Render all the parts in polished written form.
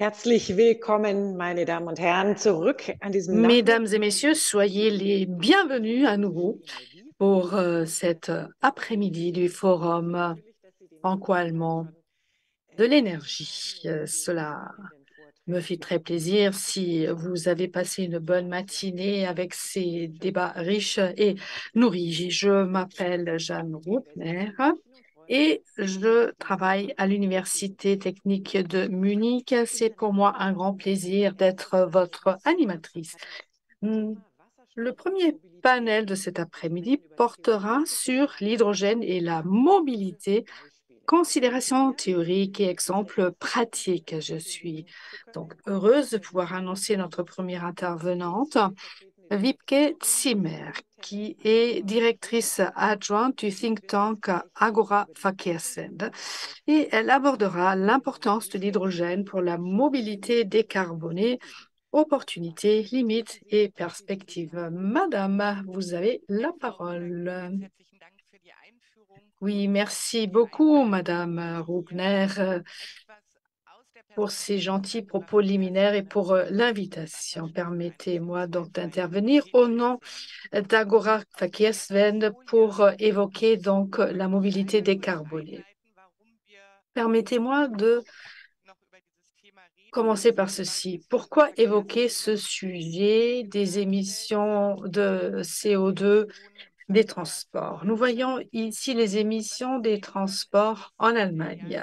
Herzlich willkommen, meine Damen und Herren, zurück an diesem Mesdames et messieurs, soyez les bienvenus à nouveau pour cet après-midi du forum franco-allemand de l'énergie. Cela me fait très plaisir si vous avez passé une bonne matinée avec ces débats riches et nourris. Je m'appelle Jeanne Roupner et je travaille à l'Université technique de Munich. C'est pour moi un grand plaisir d'être votre animatrice. Hmm, Le premier panel de cet après-midi portera sur l'hydrogène et la mobilité, considérations théoriques et exemples pratiques. Je suis donc heureuse de pouvoir annoncer notre première intervenante, Wiebke Zimmer, qui est directrice adjointe du think tank Agora Verkehrswende, et elle abordera l'importance de l'hydrogène pour la mobilité décarbonée, opportunités, limites et perspectives. Madame, vous avez la parole. Oui, merci beaucoup, Madame Rubner, pour ces gentils propos liminaires et pour l'invitation. Permettez-moi donc d'intervenir au nom d'Agora Verkehrswende pour évoquer donc la mobilité décarbonée. Permettez-moi de commencer par ceci. Pourquoi évoquer ce sujet des émissions de CO2 des transports? Nous voyons ici les émissions des transports en Allemagne.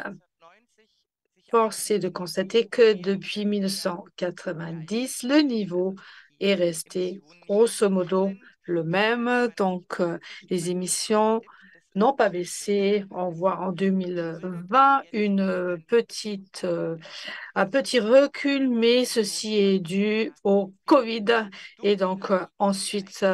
Force est de constater que depuis 1990, le niveau est resté grosso modo le même. Donc, les émissions n'ont pas baissé. On voit en 2020 un petit recul, mais ceci est dû au Covid. Et donc, ensuite,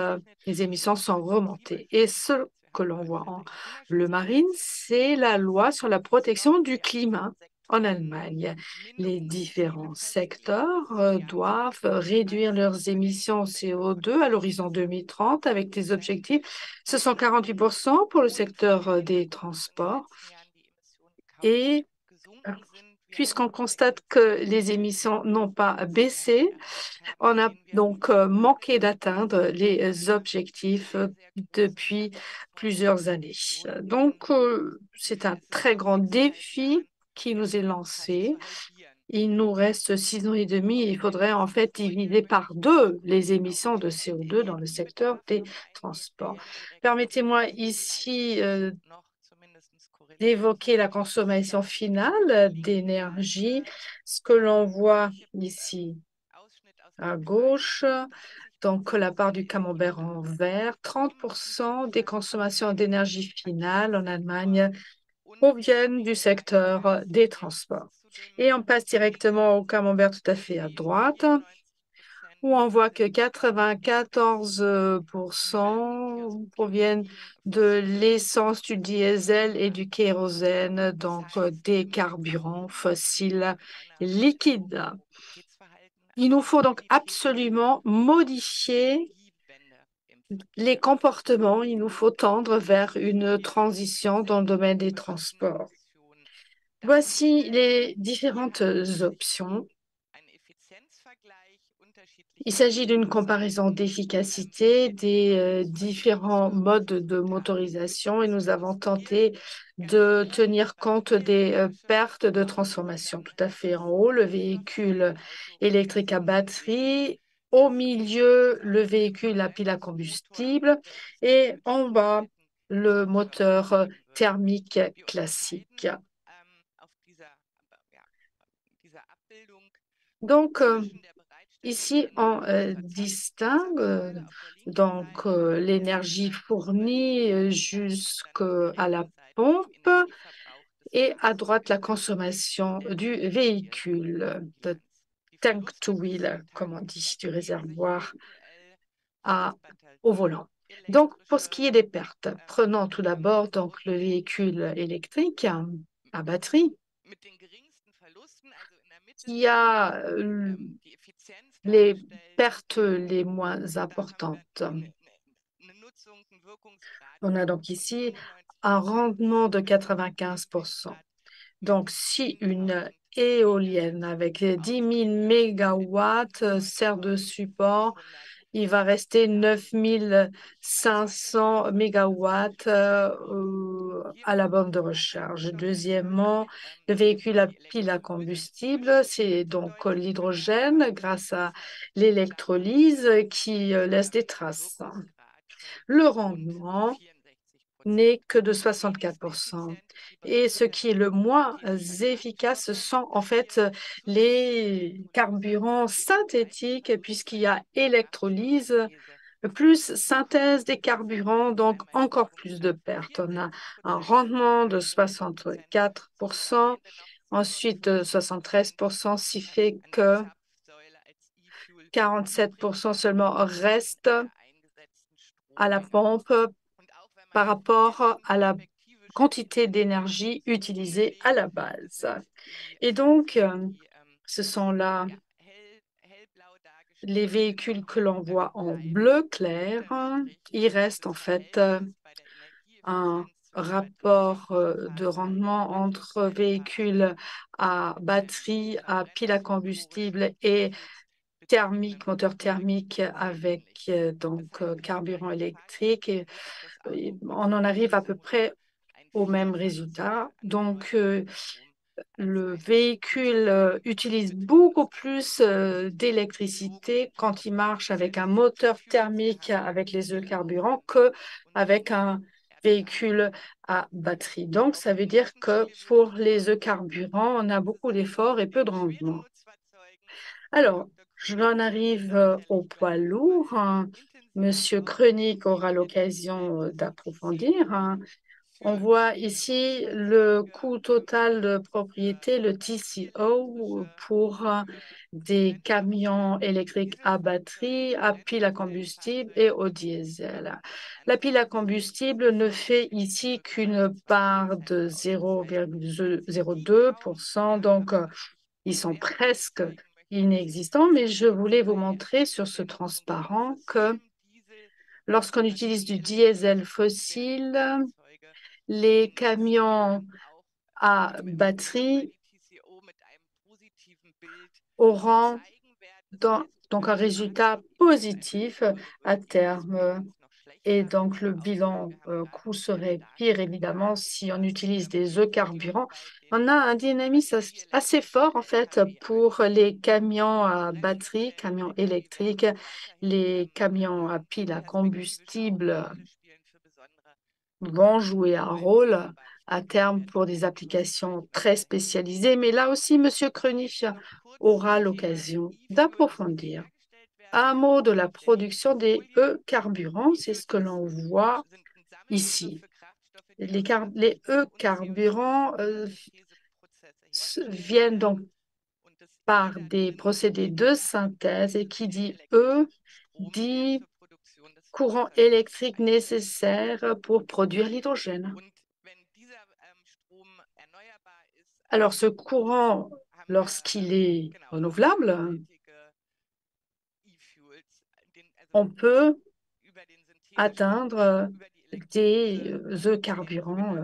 les émissions sont remontées. Et ce que l'on voit en bleu marine, c'est la loi sur la protection du climat en Allemagne. Les différents secteurs doivent réduire leurs émissions CO2 à l'horizon 2030 avec des objectifs. Ce sont 48% pour le secteur des transports. Et puisqu'on constate que les émissions n'ont pas baissé, on a donc manqué d'atteindre les objectifs depuis plusieurs années. Donc, c'est un très grand défi qui nous est lancé. Il nous reste 6 ans et demi et il faudrait en fait diviser par deux les émissions de CO2 dans le secteur des transports. Permettez-moi ici d'évoquer la consommation finale d'énergie. Ce que l'on voit ici à gauche, donc la part du camembert en vert, 30% des consommations d'énergie finale en Allemagne proviennent du secteur des transports. Et on passe directement au camembert tout à fait à droite, où on voit que 94% proviennent de l'essence, du diesel et du kérosène, donc des carburants fossiles liquides. Il nous faut donc absolument modifier les comportements, il nous faut tendre vers une transition dans le domaine des transports. Voici les différentes options. Il s'agit d'une comparaison d'efficacité des différents modes de motorisation et nous avons tenté de tenir compte des pertes de transformation. Tout à fait en haut, le véhicule électrique à batterie, au milieu, le véhicule à pile à combustible et en bas, le moteur thermique classique. Donc, ici, on distingue donc l'énergie fournie jusqu'à la pompe et à droite la consommation du véhicule, de tank to wheel, comme on dit, du réservoir au volant. Donc, pour ce qui est des pertes, prenons tout d'abord donc le véhicule électrique à batterie qui a les pertes les moins importantes. On a donc ici un rendement de 95%. Donc, si une éolienne avec 10 000 mégawatts sert de support, il va rester 9 500 mégawatts à la borne de recharge. Deuxièmement, le véhicule à pile à combustible, c'est donc l'hydrogène grâce à l'électrolyse qui laisse des traces. Le rendement n'est que de 64%. Et ce qui est le moins efficace, ce sont en fait les carburants synthétiques, puisqu'il y a électrolyse plus synthèse des carburants, donc encore plus de pertes. On a un rendement de 64%, ensuite 73%, ce qui fait que 47% seulement restent à la pompe par rapport à la quantité d'énergie utilisée à la base. Et donc, ce sont là les véhicules que l'on voit en bleu clair. Il reste en fait un rapport de rendement entre véhicules à batterie, à pile à combustible et thermique, moteur thermique avec carburant électrique. Et on en arrive à peu près au même résultat. Donc, le véhicule utilise beaucoup plus d'électricité quand il marche avec un moteur thermique avec les carburants qu'avec un véhicule à batterie. Donc, ça veut dire que pour les carburants, on a beaucoup d'efforts et peu de rendement. Alors, j'en arrive au poids lourd, hein. Monsieur Koenig aura l'occasion d'approfondir, hein. On voit ici le coût total de propriété, le TCO, pour des camions électriques à batterie, à pile à combustible et au diesel. La pile à combustible ne fait ici qu'une part de 0,02%, donc ils sont presque inexistants, mais je voulais vous montrer sur ce transparent que lorsqu'on utilise du diesel fossile, les camions à batterie auront donc un résultat positif à terme. Et donc, le bilan coût serait pire, évidemment, si on utilise des carburants. On a un dynamisme assez fort, en fait, pour les camions à batterie, camions électriques, les camions à pile à combustible vont jouer un rôle à terme pour des applications très spécialisées. Mais là aussi, Monsieur Krenich aura l'occasion d'approfondir. Un mot de la production des carburants, c'est ce que l'on voit ici. Les carburants viennent donc par des procédés de synthèse et qui dit dit courant électrique nécessaire pour produire l'hydrogène. Alors, ce courant, lorsqu'il est renouvelable, on peut atteindre des carburants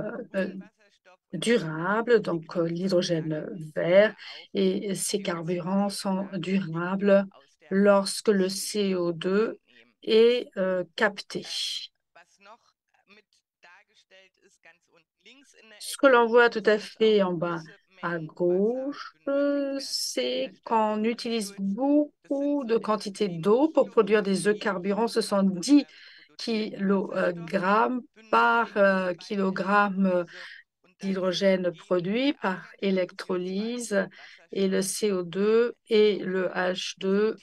durables, donc l'hydrogène vert, et ces carburants sont durables lorsque le CO2 est capté. Ce que l'on voit tout à fait en bas à gauche, c'est qu'on utilise beaucoup de quantités d'eau pour produire des carburants. Ce sont 10 kilogrammes par kilogramme d'hydrogène produit par électrolyse et le CO2 et le H2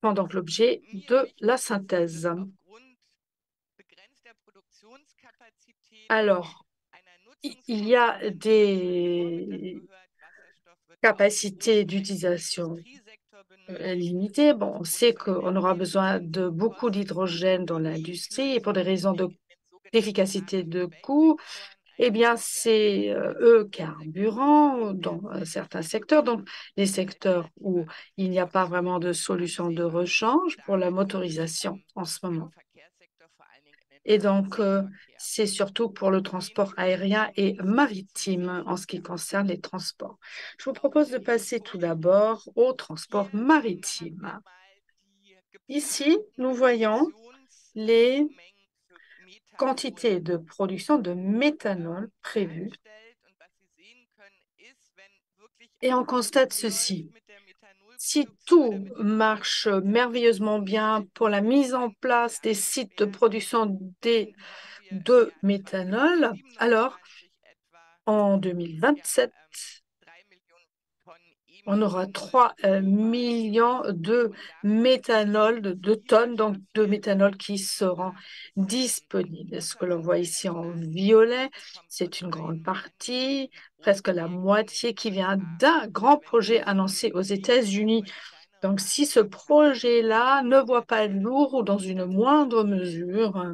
font donc l'objet de la synthèse. Alors, il y a des capacités d'utilisation limitées. Bon, on sait qu'on aura besoin de beaucoup d'hydrogène dans l'industrie et pour des raisons d'efficacité de coût, eh bien, c'est carburant dans certains secteurs, donc les secteurs où il n'y a pas vraiment de solution de rechange pour la motorisation en ce moment. Et donc, c'est surtout pour le transport aérien et maritime en ce qui concerne les transports. Je vous propose de passer tout d'abord au transport maritime. Ici, nous voyons les quantités de production de méthanol prévues et on constate ceci. Si tout marche merveilleusement bien pour la mise en place des sites de production de méthanol, alors en 2027, on aura 3 millions de méthanol, de tonnes donc de méthanol qui seront disponibles. Ce que l'on voit ici en violet, c'est une grande partie, presque la moitié qui vient d'un grand projet annoncé aux États-Unis. Donc, si ce projet-là ne voit pas le jour ou dans une moindre mesure,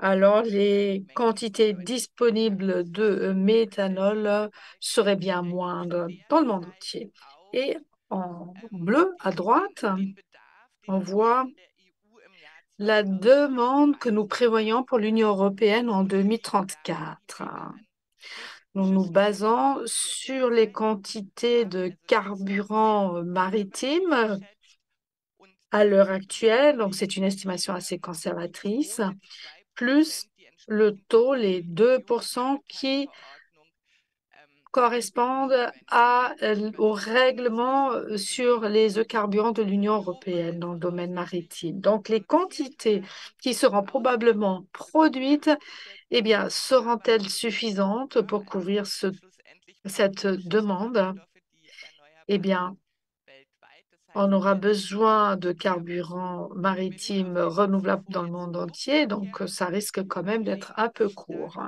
alors les quantités disponibles de méthanol seraient bien moindres dans le monde entier. Et en bleu, à droite, on voit la demande que nous prévoyons pour l'Union européenne en 2034. Nous nous basons sur les quantités de carburant maritime à l'heure actuelle, donc c'est une estimation assez conservatrice, plus le taux, les 2% qui correspondent au règlement sur les carburants de l'Union européenne dans le domaine maritime. Donc, les quantités qui seront probablement produites, eh bien, seront-elles suffisantes pour couvrir cette demande? Eh bien, on aura besoin de carburants maritimes renouvelables dans le monde entier, donc ça risque quand même d'être un peu court.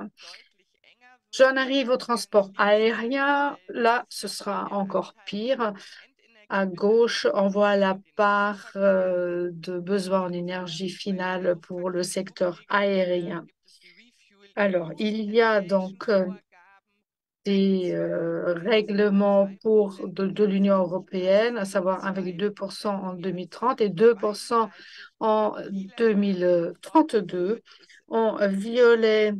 J'en arrive au transport aérien. Là, ce sera encore pire. À gauche, on voit la part de besoin en énergie finale pour le secteur aérien. Alors, il y a donc des règlements de l'Union européenne, à savoir 1,2% en 2030 et 2% en 2032. En violet,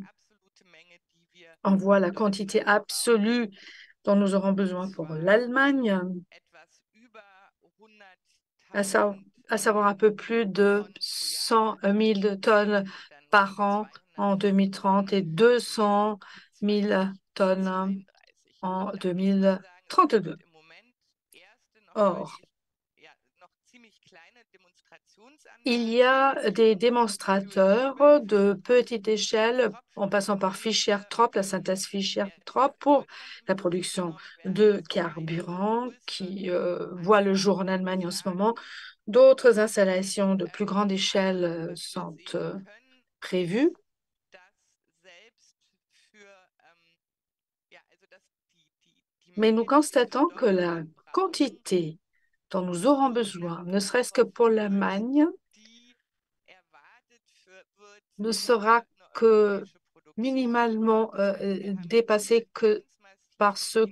on voit la quantité absolue dont nous aurons besoin pour l'Allemagne, à, sa- à savoir un peu plus de 100 000 tonnes par an en 2030 et 200 000 tonnes en 2032. Or, il y a des démonstrateurs de petite échelle, en passant par Fischer-Tropsch, la synthèse Fischer-Tropsch, pour la production de carburant qui voit le jour en Allemagne en ce moment. D'autres installations de plus grande échelle sont prévues. Mais nous constatons que la quantité dont nous aurons besoin, ne serait-ce que pour l'Allemagne, ne sera que minimalement dépassé que par ce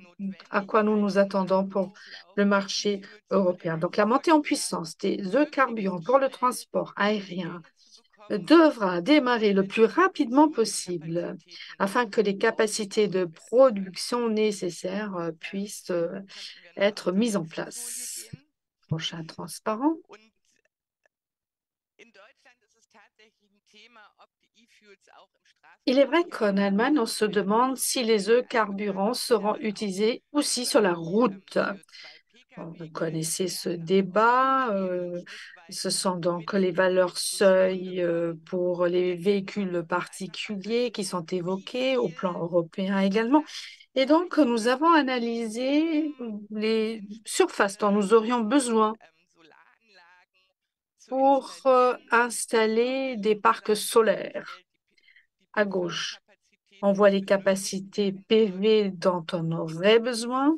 à quoi nous nous attendons pour le marché européen. Donc, la montée en puissance des carburants pour le transport aérien devra démarrer le plus rapidement possible afin que les capacités de production nécessaires puissent être mises en place. Prochain transparent. Il est vrai qu'en Allemagne, on se demande si les carburants seront utilisés aussi sur la route. Bon, vous connaissez ce débat. Ce sont donc les valeurs seuil pour les véhicules particuliers qui sont évoquées au plan européen également. Et donc, nous avons analysé les surfaces dont nous aurions besoin pour installer des parcs solaires. À gauche, on voit les capacités PV dont on aurait besoin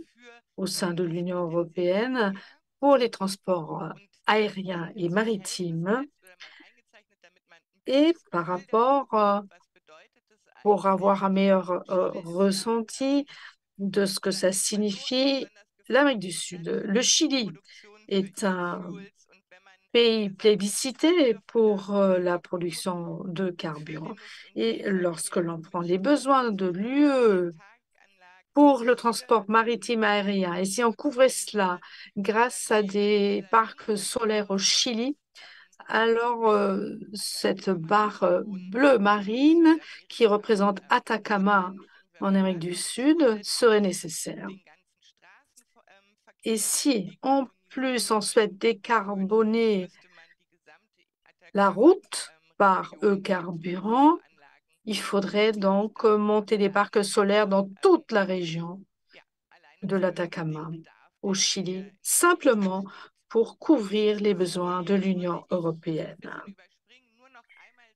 au sein de l'Union européenne pour les transports aériens et maritimes. Et par rapport, pour avoir un meilleur ressenti de ce que ça signifie, l'Amérique du Sud. Le Chili est un pays plébiscité pour la production de carburant. Et lorsque l'on prend les besoins de l'UE pour le transport maritime aérien, et si on couvrait cela grâce à des parcs solaires au Chili, alors cette barre bleue marine qui représente Atacama en Amérique du Sud serait nécessaire. Et si en plus on souhaite décarboner la route par e-carburant, il faudrait donc monter des parcs solaires dans toute la région de l'Atacama au Chili, simplement pour couvrir les besoins de l'Union européenne.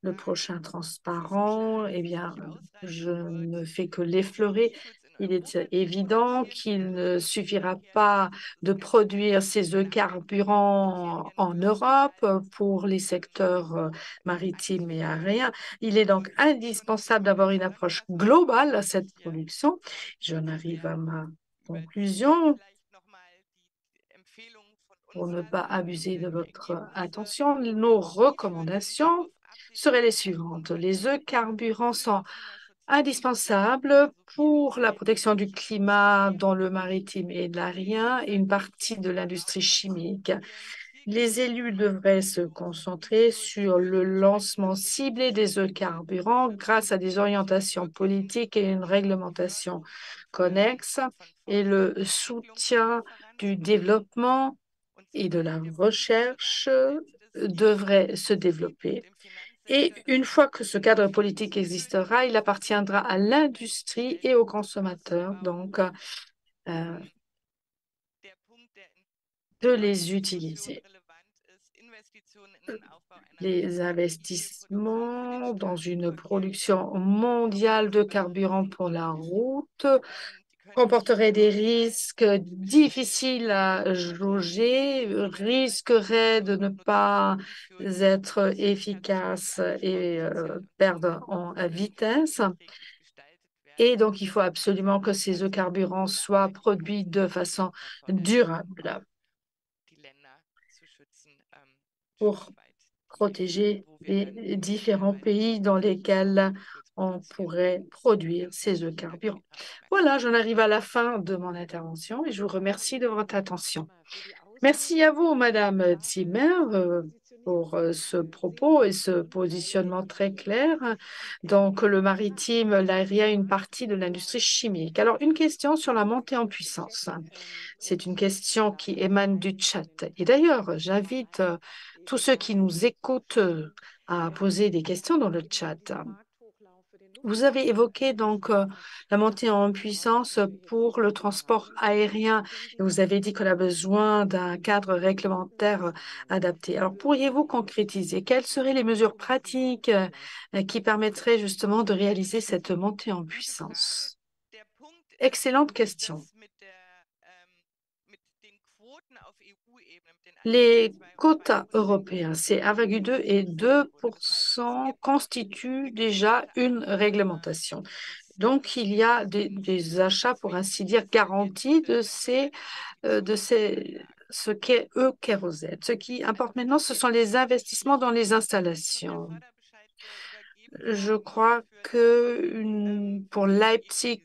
Le prochain transparent, eh bien, je ne fais que l'effleurer. Il est évident qu'il ne suffira pas de produire ces carburants en Europe pour les secteurs maritimes et aériens. Il est donc indispensable d'avoir une approche globale à cette production. J'en arrive à ma conclusion. Pour ne pas abuser de votre attention, nos recommandations seraient les suivantes. Les carburants sont indispensables pour la protection du climat dans le maritime et l'aérien et une partie de l'industrie chimique. Les élus devraient se concentrer sur le lancement ciblé des carburants grâce à des orientations politiques et une réglementation connexe et le soutien du développement et de la recherche devrait se développer. Et une fois que ce cadre politique existera, il appartiendra à l'industrie et aux consommateurs, donc, de les utiliser. Les investissements dans une production mondiale de carburant pour la route comporterait des risques difficiles à jauger, risquerait de ne pas être efficace et perdre en vitesse. Et donc, il faut absolument que ces carburants soient produits de façon durable pour protéger les différents pays dans lesquels on pourrait produire ces carburants. Voilà, j'en arrive à la fin de mon intervention et je vous remercie de votre attention. Merci à vous, Madame Zimmer, pour ce propos et ce positionnement très clair. Donc, le maritime, l'aérien, une partie de l'industrie chimique. Alors, une question sur la montée en puissance. C'est une question qui émane du chat. Et d'ailleurs, j'invite tous ceux qui nous écoutent à poser des questions dans le chat. Vous avez évoqué donc la montée en puissance pour le transport aérien et vous avez dit qu'on a besoin d'un cadre réglementaire adapté. Alors, pourriez-vous concrétiser quelles seraient les mesures pratiques qui permettraient justement de réaliser cette montée en puissance? Excellente question. Les quotas européens, c'est 1,2 et 2 constituent déjà une réglementation. Donc, il y a des achats, pour ainsi dire, garantis ce qu'est e-kérosène. Ce qui importe maintenant, ce sont les investissements dans les installations. Je crois que pour Leipzig,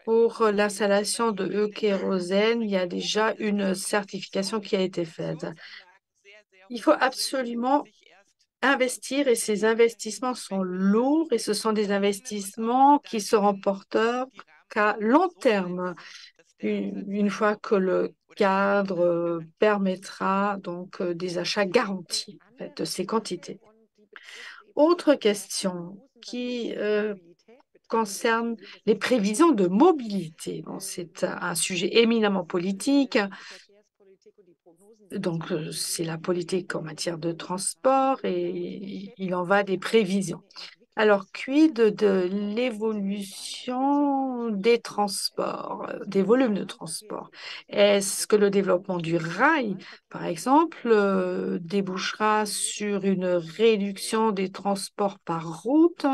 pour l'installation de e-kérosène, il y a déjà une certification qui a été faite. Il faut absolument investir et ces investissements sont lourds et ce sont des investissements qui seront porteurs qu'à long terme, une fois que le cadre permettra donc des achats garantis en fait, de ces quantités. Autre question qui concerne les prévisions de mobilité. Bon, c'est un sujet éminemment politique. Donc, c'est la politique en matière de transport et il en va des prévisions. Alors, quid de l'évolution des transports, des volumes de transport? Est-ce que le développement du rail, par exemple, débouchera sur une réduction des transports par route?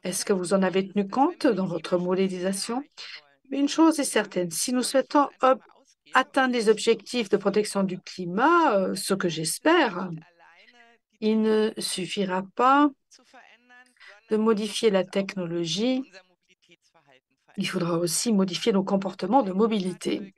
Est-ce que vous en avez tenu compte dans votre modélisation? Une chose est certaine, si nous souhaitons atteindre les objectifs de protection du climat, ce que j'espère, il ne suffira pas de modifier la technologie, il faudra aussi modifier nos comportements de mobilité.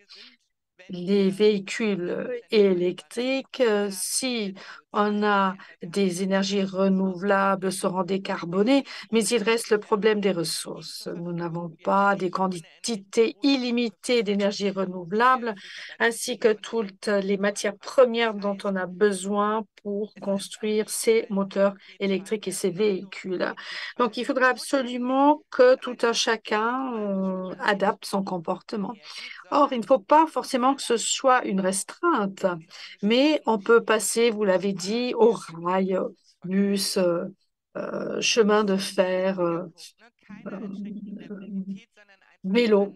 Les véhicules électriques, si on a des énergies renouvelables, seront décarbonés, mais il reste le problème des ressources. Nous n'avons pas des quantités illimitées d'énergie renouvelable, ainsi que toutes les matières premières dont on a besoin pour construire ces moteurs électriques et ces véhicules. Donc, il faudra absolument que tout un chacun adapte son comportement. Or, il ne faut pas forcément que ce soit une restreinte, mais on peut passer, vous l'avez dit, au rail, bus, chemin de fer, euh, vélo,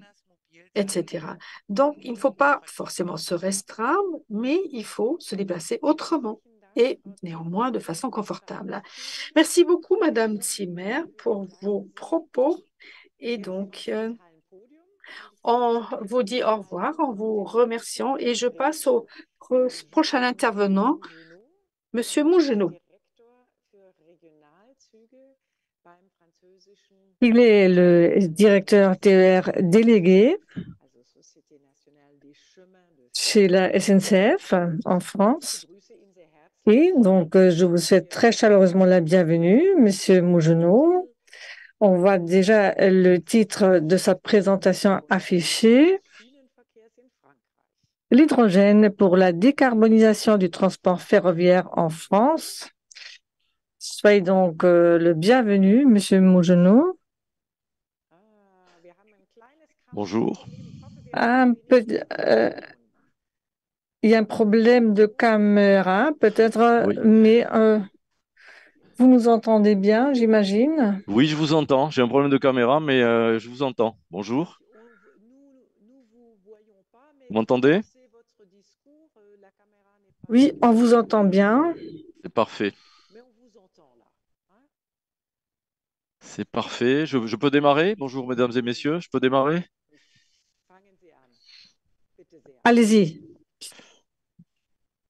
etc. Donc, il ne faut pas forcément se restreindre, mais il faut se déplacer autrement et néanmoins de façon confortable. Merci beaucoup, Madame Zimmer, pour vos propos. Et donc, on vous dit au revoir en vous remerciant et je passe au prochain intervenant, Monsieur Mougenot. Il est le directeur TER délégué chez la SNCF en France. Et donc, je vous souhaite très chaleureusement la bienvenue, Monsieur Mougenot. On voit déjà le titre de sa présentation affiché. L'hydrogène pour la décarbonisation du transport ferroviaire en France. Soyez donc le bienvenu, Monsieur Mougenot. Bonjour. Un peu, il y a un problème de caméra, peut-être, Oui. mais vous nous entendez bien, j'imagine. Oui, je vous entends. J'ai un problème de caméra, mais je vous entends. Bonjour. Vous m'entendez? Oui, on vous entend bien. C'est parfait. C'est parfait. Je peux démarrer? Bonjour, mesdames et messieurs. Je peux démarrer? Allez-y.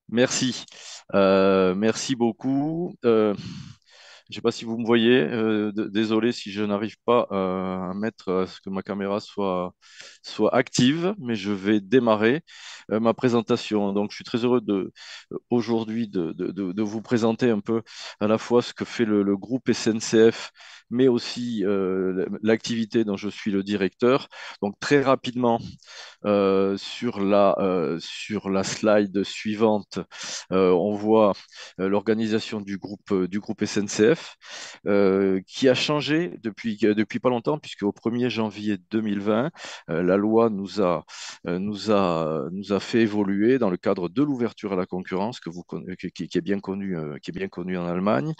Merci. Merci beaucoup. Je ne sais pas si vous me voyez. Désolé si je n'arrive pas à mettre à ce que ma caméra soit active, mais je vais démarrer ma présentation. Donc, je suis très heureux aujourd'hui de vous présenter un peu à la fois ce que fait le groupe SNCF, mais aussi l'activité dont je suis le directeur. Donc, très rapidement, sur la slide suivante, on voit l'organisation du groupe SNCF qui a changé depuis pas longtemps, puisque au 1er janvier 2020, la loi nous a fait évoluer dans le cadre de l'ouverture à la concurrence qui est qui est bien connu en Allemagne.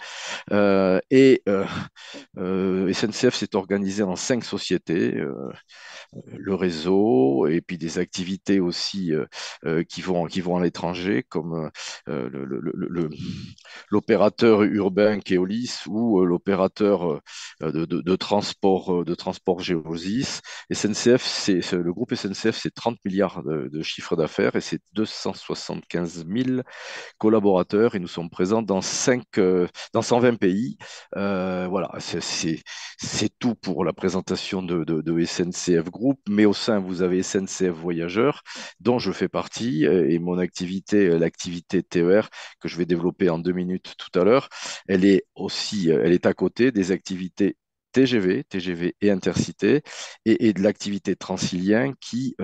SNCF s'est organisé en 5 sociétés. Le réseau et puis des activités aussi qui vont à l'étranger, comme l'opérateur urbain Keolis ou l'opérateur de transport Geodis. SNCF, le groupe SNCF, c'est 30 milliards de chiffre d'affaires et c'est 275 000 collaborateurs et nous sommes présents dans 120 pays. Voilà, c'est tout pour la présentation de SNCF Group, mais au sein, vous avez SNCF Voyageurs, dont je fais partie, et mon activité, l'activité TER, que je vais développer en 2 minutes tout à l'heure, elle est à côté des activités TGV et Intercité, et de l'activité Transilien qui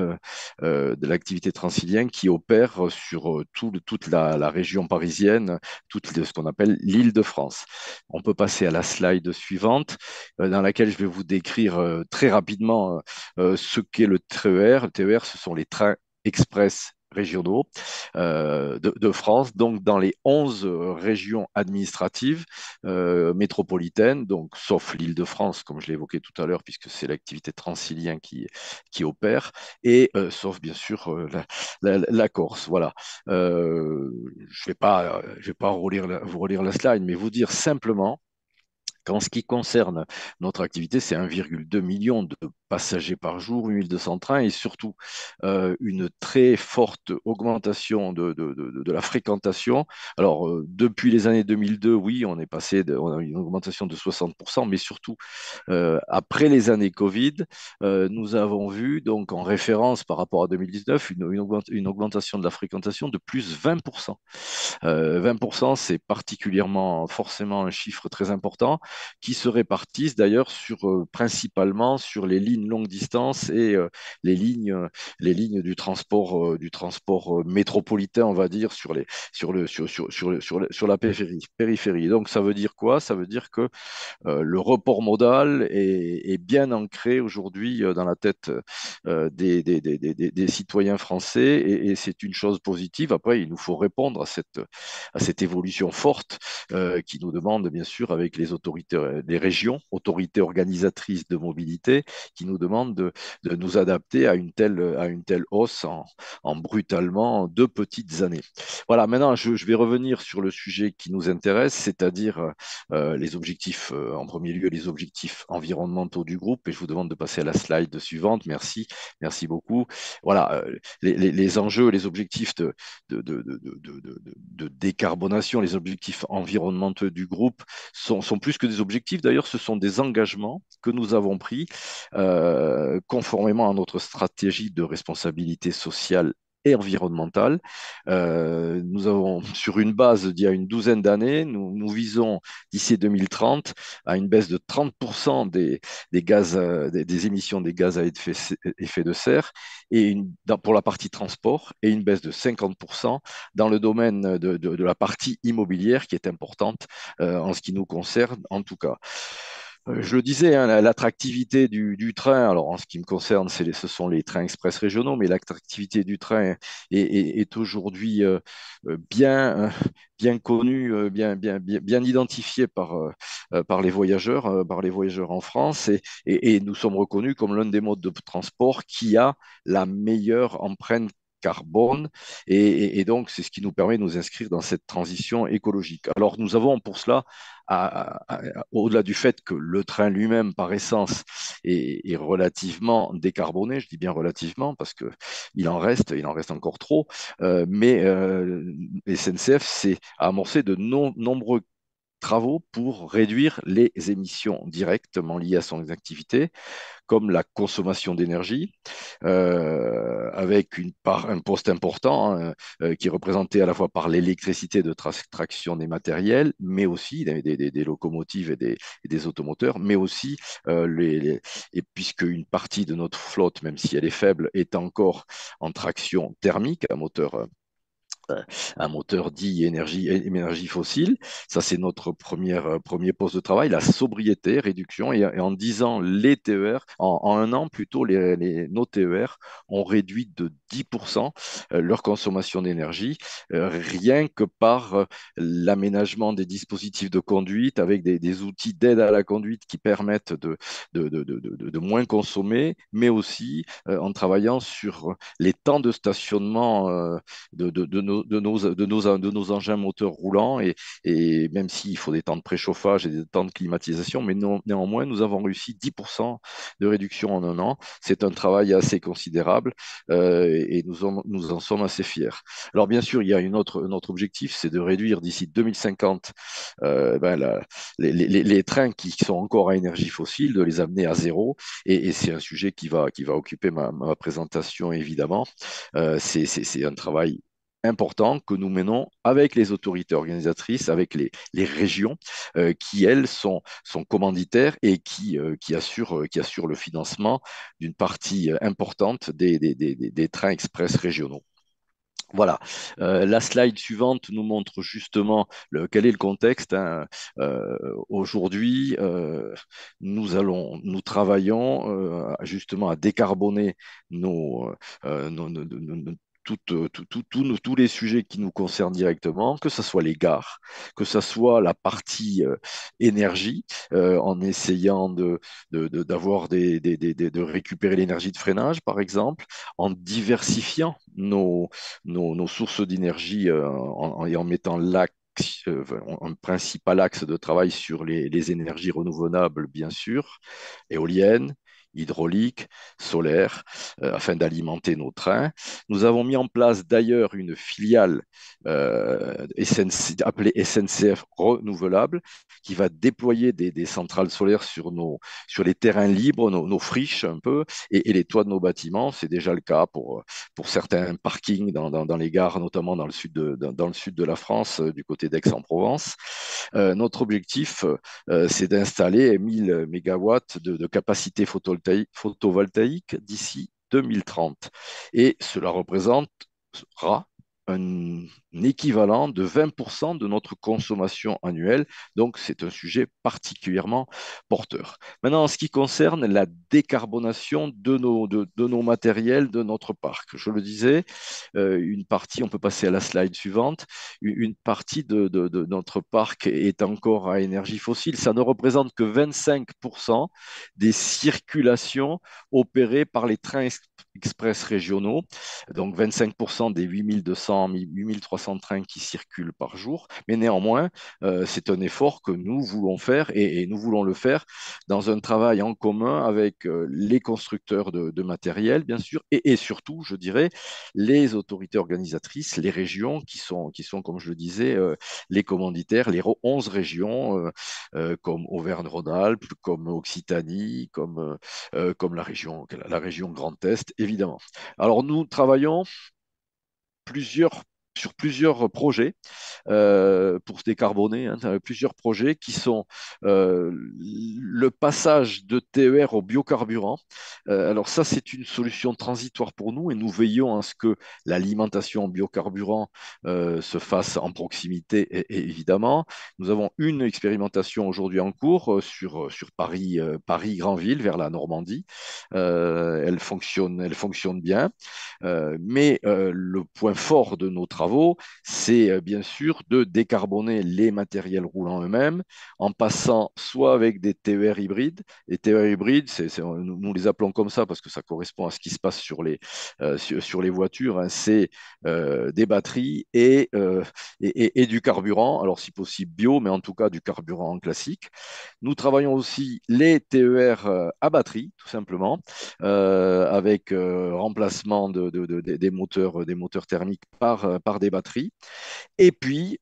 opère sur toute la région parisienne, ce qu'on appelle l'Île-de-France. On peut passer à la slide suivante, dans laquelle je vais vous décrire très rapidement ce qu'est le TER. Le TER, ce sont les trains express régionaux de France, donc dans les 11 régions administratives métropolitaines, donc sauf l'Île-de-France, comme je l'ai évoqué tout à l'heure, puisque c'est l'activité Transilien qui opère, et sauf bien sûr la Corse. Voilà. Je vais pas vous relire la slide, mais vous dire simplement qu'en ce qui concerne notre activité, c'est 1,2 million de passagers par jour, 1 200 trains et surtout une très forte augmentation de la fréquentation. Alors, depuis les années 2002, oui, on a eu une augmentation de 60%, mais surtout, après les années Covid, nous avons vu, donc en référence par rapport à 2019, une augmentation de la fréquentation de plus 20%. 20%, c'est particulièrement forcément un chiffre très important qui se répartissent d'ailleurs principalement sur les lignes longue distance et les lignes, les lignes du transport métropolitain, on va dire, sur la périphérie. Donc, ça veut dire quoi? Ça veut dire que le report modal est bien ancré aujourd'hui dans la tête des citoyens français et c'est une chose positive. Après, il nous faut répondre à cette évolution forte qui nous demande, bien sûr, avec les autorités, les régions, autorités organisatrices de mobilité, qui nous demandent de nous adapter à une telle hausse en brutalement 2 petites années. Voilà, maintenant, je vais revenir sur le sujet qui nous intéresse, c'est-à-dire les objectifs, en premier lieu, les objectifs environnementaux du groupe. Et je vous demande de passer à la slide suivante. Merci, merci beaucoup. Voilà, les enjeux, les objectifs de décarbonation, les objectifs environnementaux du groupe sont plus que des objectifs. D'ailleurs, ce sont des engagements que nous avons pris conformément à notre stratégie de responsabilité sociale et environnementale. Nous avons, sur une base d'il y a une douzaine d'années, nous visons d'ici 2030 à une baisse de 30% des émissions des gaz à effet de serre pour la partie transport et une baisse de 50% dans le domaine de la partie immobilière qui est importante en ce qui nous concerne en tout cas. Je le disais, hein, l'attractivité du train, alors en ce qui me concerne, ce sont les trains express régionaux, mais l'attractivité du train est aujourd'hui bien connue, bien identifiée par les voyageurs en France, et nous sommes reconnus comme l'un des modes de transport qui a la meilleure empreinte carbone, donc c'est ce qui nous permet de nous inscrire dans cette transition écologique. Alors nous avons pour cela au-delà du fait que le train lui-même, par essence, est relativement décarboné, je dis bien relativement parce que il en reste encore trop, mais SNCF a amorcé de nombreux travaux pour réduire les émissions directement liées à son activité, comme la consommation d'énergie, avec un poste important hein, qui est représenté à la fois par l'électricité de traction des matériels, mais aussi des locomotives et des automoteurs, mais aussi, et puisque une partie de notre flotte, même si elle est faible, est encore en traction thermique, un moteur dit énergie fossile. Ça, c'est notre premier poste de travail, la sobriété, réduction. Et en 10 ans, les TER, en 1 an plutôt, nos TER ont réduit de 10% leur consommation d'énergie, rien que par l'aménagement des dispositifs de conduite avec des outils d'aide à la conduite qui permettent de moins consommer, mais aussi en travaillant sur les temps de stationnement de nos engins moteurs roulants et même s'il faut des temps de préchauffage et des temps de climatisation, mais néanmoins, nous avons réussi 10% de réduction en 1 an. C'est un travail assez considérable et nous en sommes assez fiers. Alors, bien sûr, il y a un autre objectif, c'est de réduire d'ici 2050 les trains qui sont encore à énergie fossile, de les amener à zéro. Et c'est un sujet qui va occuper ma présentation, évidemment. C'est un travail important que nous menons avec les autorités organisatrices, avec les régions qui, elles, sont commanditaires et qui assurent le financement d'une partie importante des trains express régionaux. Voilà. La slide suivante nous montre justement quel est le contexte, hein. Aujourd'hui, nous travaillons justement à décarboner tous les sujets qui nous concernent directement, que ce soit les gares, que ce soit la partie énergie, en essayant de récupérer l'énergie de freinage, par exemple, en diversifiant nos sources d'énergie et en mettant un principal axe de travail sur les énergies renouvelables, bien sûr, éoliennes, hydraulique, solaire, afin d'alimenter nos trains. Nous avons mis en place d'ailleurs une filiale appelée SNCF Renouvelable qui va déployer des centrales solaires sur les terrains libres, nos friches un peu, et les toits de nos bâtiments. C'est déjà le cas pour certains parkings dans les gares, notamment dans le sud de la France, du côté d'Aix-en-Provence. Notre objectif, c'est d'installer 1000 mégawatts de capacité photovoltaïque d'ici 2030. Et cela représentera un équivalent de 20% de notre consommation annuelle. Donc, c'est un sujet particulièrement porteur. Maintenant, en ce qui concerne la décarbonation de nos matériels, de notre parc, je le disais, une partie, on peut passer à la slide suivante, une partie de notre parc est encore à énergie fossile. Ça ne représente que 25% des circulations opérées par les trains express régionaux, donc 25% des 8200, 8300 trains qui circulent par jour. Mais néanmoins, c'est un effort que nous voulons faire et nous voulons le faire dans un travail en commun avec les constructeurs de matériel, bien sûr, et surtout, je dirais, les autorités organisatrices, les régions qui sont comme je le disais, les commanditaires, les 11 régions, comme Auvergne-Rhône-Alpes, comme Occitanie, comme la région Grand Est, évidemment. Alors, nous travaillons sur plusieurs projets pour se décarboner, hein, plusieurs projets qui sont le passage de TER au biocarburant. Alors ça, c'est une solution transitoire pour nous et nous veillons à ce que l'alimentation en biocarburant se fasse en proximité, évidemment. Nous avons une expérimentation aujourd'hui en cours sur Paris, Paris-Granville, vers la Normandie. Elle fonctionne bien. Mais le point fort de nos travaux, c'est bien sûr de décarboner les matériels roulants eux-mêmes en passant soit avec des TER hybrides. Les TER hybrides, nous les appelons comme ça parce que ça correspond à ce qui se passe sur les voitures. Hein. C'est des batteries et du carburant. Alors, si possible bio, mais en tout cas du carburant classique. Nous travaillons aussi les TER à batterie, tout simplement, avec remplacement des moteurs thermiques par des batteries. Et puis,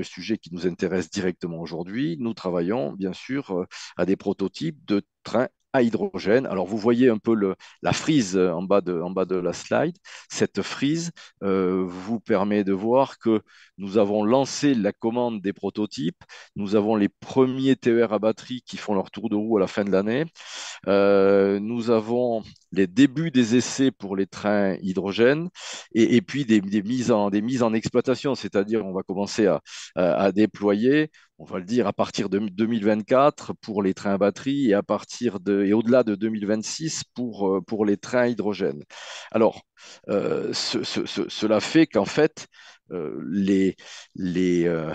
sujet qui nous intéresse directement aujourd'hui, nous travaillons bien sûr à des prototypes de trains à hydrogène. Alors, vous voyez un peu la frise en bas de la slide. Cette frise vous permet de voir que nous avons lancé la commande des prototypes. Nous avons les premiers TER à batterie qui font leur tour de roue à la fin de l'année. Nous avons les débuts des essais pour les trains hydrogène et puis des mises en exploitation, c'est-à-dire on va commencer à déployer, on va le dire, à partir de 2024 pour les trains à batterie et au-delà de 2026 pour les trains hydrogène. Alors, cela fait qu'en fait, les, euh,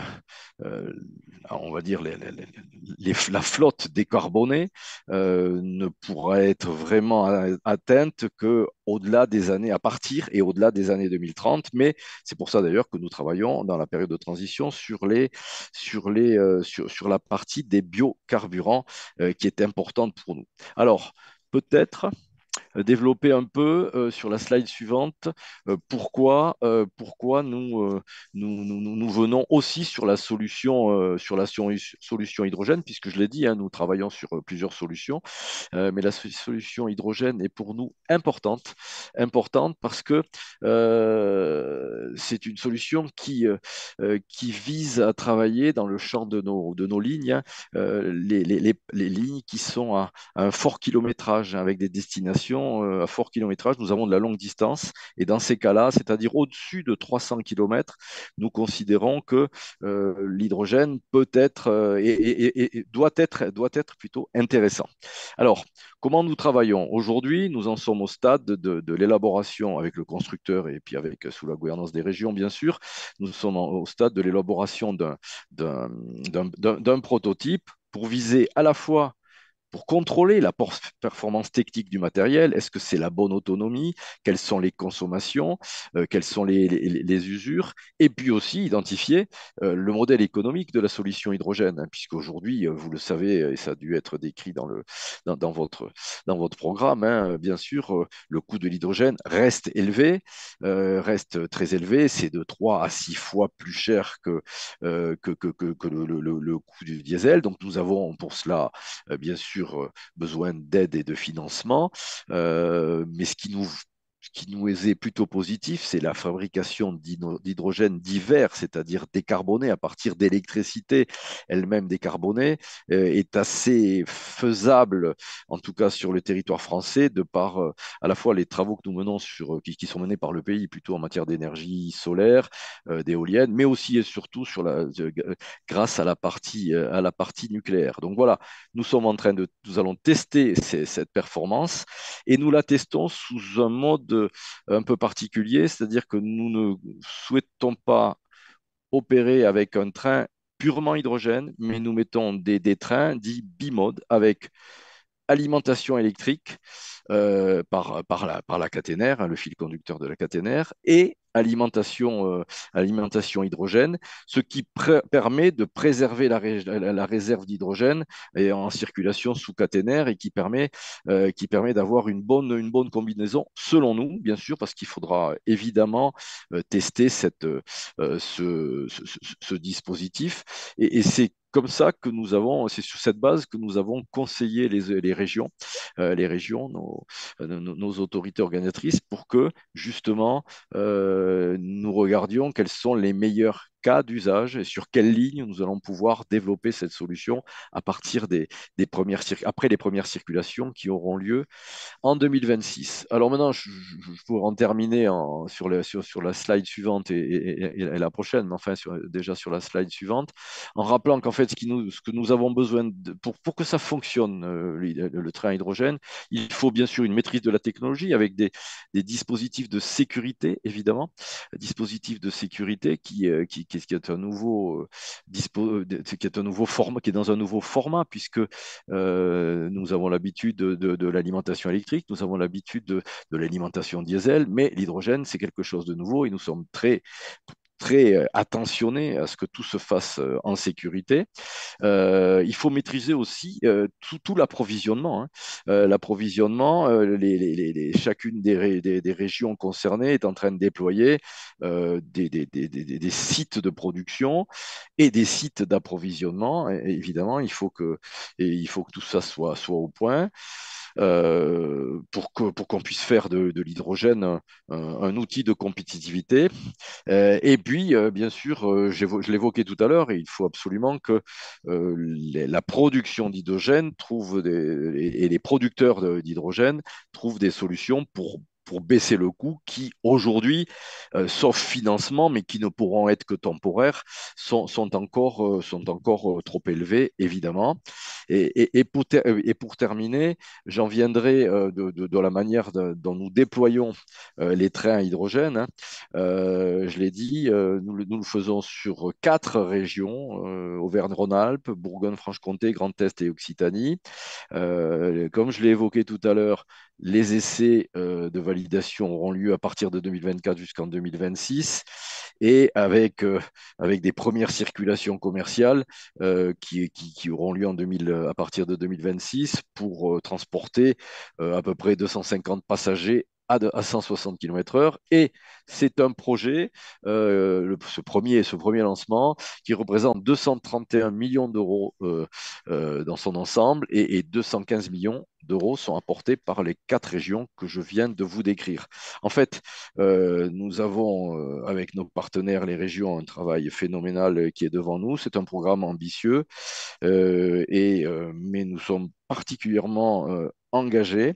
on va dire la flotte décarbonée ne pourra être vraiment atteinte que au-delà des années, à partir et au-delà des années 2030. Mais c'est pour ça d'ailleurs que nous travaillons dans la période de transition sur la partie des biocarburants qui est importante pour nous. Alors, peut-être développer un peu sur la slide suivante pourquoi nous venons aussi sur la solution hydrogène, puisque je l'ai dit, hein, nous travaillons sur plusieurs solutions, mais la solution hydrogène est pour nous importante parce que c'est une solution qui vise à travailler dans le champ de nos lignes, hein, les lignes qui sont à un fort kilométrage, hein, avec des destinations à fort kilométrage. Nous avons de la longue distance et dans ces cas-là, c'est-à-dire au-dessus de 300 km, nous considérons que l'hydrogène peut être et doit être plutôt intéressant. Alors, comment nous travaillons? Aujourd'hui, nous en sommes au stade de l'élaboration avec le constructeur et puis sous la gouvernance des régions, bien sûr. Nous sommes au stade de l'élaboration d'un prototype pour viser à la fois pour contrôler la performance technique du matériel. Est-ce que c'est la bonne autonomie? Quelles sont les consommations? Quelles sont les usures? Et puis aussi identifier le modèle économique de la solution hydrogène, hein, puisqu'aujourd'hui, vous le savez, et ça a dû être décrit dans votre programme, hein, bien sûr, le coût de l'hydrogène reste très élevé. C'est de 3 à 6 fois plus cher que le coût du diesel. Donc, nous avons pour cela, bien sûr, besoin d'aide et de financement. Mais ce qui nous est plutôt positif, c'est la fabrication d'hydrogène divers, c'est-à-dire décarboné à partir d'électricité elle-même décarbonée, est assez faisable, en tout cas sur le territoire français, de par à la fois les travaux que nous menons qui sont menés par le pays plutôt en matière d'énergie solaire, d'éoliennes, mais aussi et surtout grâce à la partie nucléaire. Donc voilà, nous allons tester cette performance et nous la testons sous un mode un peu particulier, c'est-à-dire que nous ne souhaitons pas opérer avec un train purement hydrogène, mais nous mettons des trains dits bimodes avec alimentation électrique par la caténaire, hein, le fil conducteur de la caténaire, et alimentation hydrogène, ce qui permet de préserver la réserve d'hydrogène en circulation sous caténaire et qui permet d'avoir une bonne combinaison, selon nous, bien sûr, parce qu'il faudra évidemment tester ce dispositif. Et c'est comme ça que c'est sur cette base que nous avons conseillé les régions, nos autorités organisatrices, pour que justement nous regardions quels sont les meilleurs cas d'usage et sur quelle ligne nous allons pouvoir développer cette solution à partir après les premières circulations qui auront lieu en 2026. Alors maintenant, je pourrais en terminer sur la slide suivante et la prochaine, mais enfin déjà sur la slide suivante, en rappelant qu'en fait, ce que nous avons besoin pour que ça fonctionne, le train à hydrogène, il faut bien sûr une maîtrise de la technologie avec des dispositifs de sécurité, évidemment, dispositifs de sécurité qui est un nouveau format, qui est dans un nouveau format, puisque nous avons l'habitude de l'alimentation électrique, nous avons l'habitude de l'alimentation diesel, mais l'hydrogène, c'est quelque chose de nouveau et nous sommes très attentionnés à ce que tout se fasse en sécurité. Il faut maîtriser aussi tout l'approvisionnement, hein. L'approvisionnement, chacune des régions concernées est en train de déployer des sites de production et des sites d'approvisionnement. Évidemment, il faut que tout ça soit au point. Pour qu'on puisse faire de l'hydrogène un outil de compétitivité. Et puis, bien sûr, je l'évoquais tout à l'heure, et il faut absolument que la production d'hydrogène et les producteurs d'hydrogène trouvent des solutions pour baisser le coût qui, aujourd'hui, sauf financement, mais qui ne pourront être que temporaires, sont encore trop élevés, évidemment. Et pour terminer, j'en viendrai de la manière dont nous déployons les trains à hydrogène, hein. Je l'ai dit, nous le faisons sur 4 régions, Auvergne-Rhône-Alpes, Bourgogne-Franche-Comté, Grand Est et Occitanie. Comme je l'ai évoqué tout à l'heure, les essais de validation auront lieu à partir de 2024 jusqu'en 2026 et avec des premières circulations commerciales qui auront lieu à partir de 2026 pour transporter à peu près 250 passagers à 160 km/h. Et c'est un projet, ce premier lancement, qui représente 231 millions d'euros dans son ensemble et 215 millions d'euros sont apportés par les 4 régions que je viens de vous décrire. En fait, nous avons, avec nos partenaires, les régions, un travail phénoménal qui est devant nous. C'est un programme ambitieux, mais nous sommes particulièrement engagés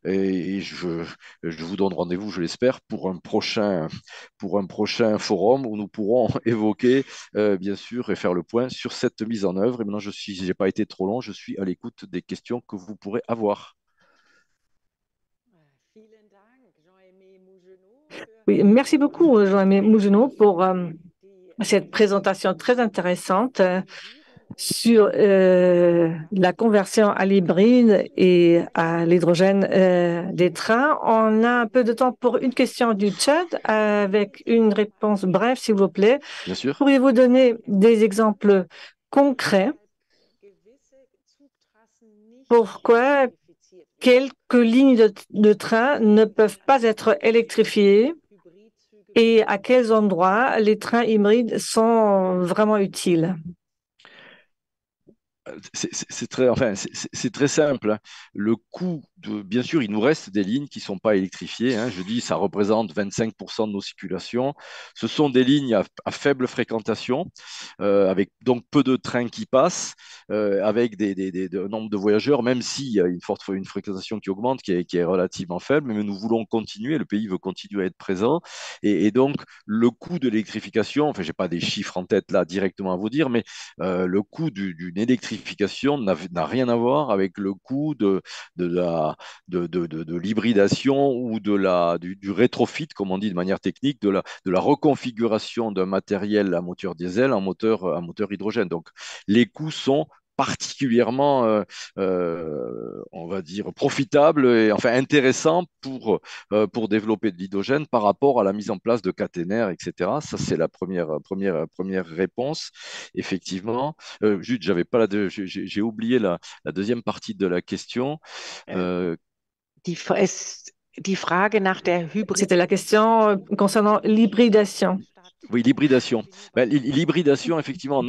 et je vous donne rendez-vous, je l'espère, pour un prochain forum où nous pourrons évoquer, bien sûr, et faire le point sur cette mise en œuvre. Et maintenant, je n'ai pas été trop long, je suis à l'écoute des questions que vous pourrez avoir. Oui, merci beaucoup, Jean-Aimé Mougenot, pour cette présentation très intéressante sur la conversion à l'hybride et à l'hydrogène des trains. On a un peu de temps pour une question du chat avec une réponse brève, s'il vous plaît. Bien sûr. Pourriez-vous donner des exemples concrets? Pourquoi quelques lignes de train ne peuvent pas être électrifiées et à quels endroits les trains hybrides sont vraiment utiles? C'est très simple, hein. Le coût bien sûr, il nous reste des lignes qui ne sont pas électrifiées, hein. Je dis, ça représente 25% de nos circulations. Ce sont des lignes à faible fréquentation, avec donc peu de trains qui passent, avec un nombre de voyageurs, même s'il y a une fréquentation qui augmente, qui est relativement faible, mais nous voulons continuer, le pays veut continuer à être présent. Et donc, le coût de l'électrification, enfin, je n'ai pas des chiffres en tête là directement à vous dire, mais le coût d'une électrification n'a rien à voir avec le coût de l'hybridation ou du rétrofit, comme on dit de manière technique, de la reconfiguration d'un matériel à moteur diesel en à moteur hydrogène. Donc, les coûts sont particulièrement, on va dire, profitable et enfin intéressant pour développer de l'hydrogène par rapport à la mise en place de caténaires, etc. Ça, c'est la première réponse, effectivement. Juste, j'avais pas j'ai oublié la deuxième partie de la question. Euh, C'était la question concernant l'hybridation. Oui, l'hybridation. Ben, l'hybridation, effectivement,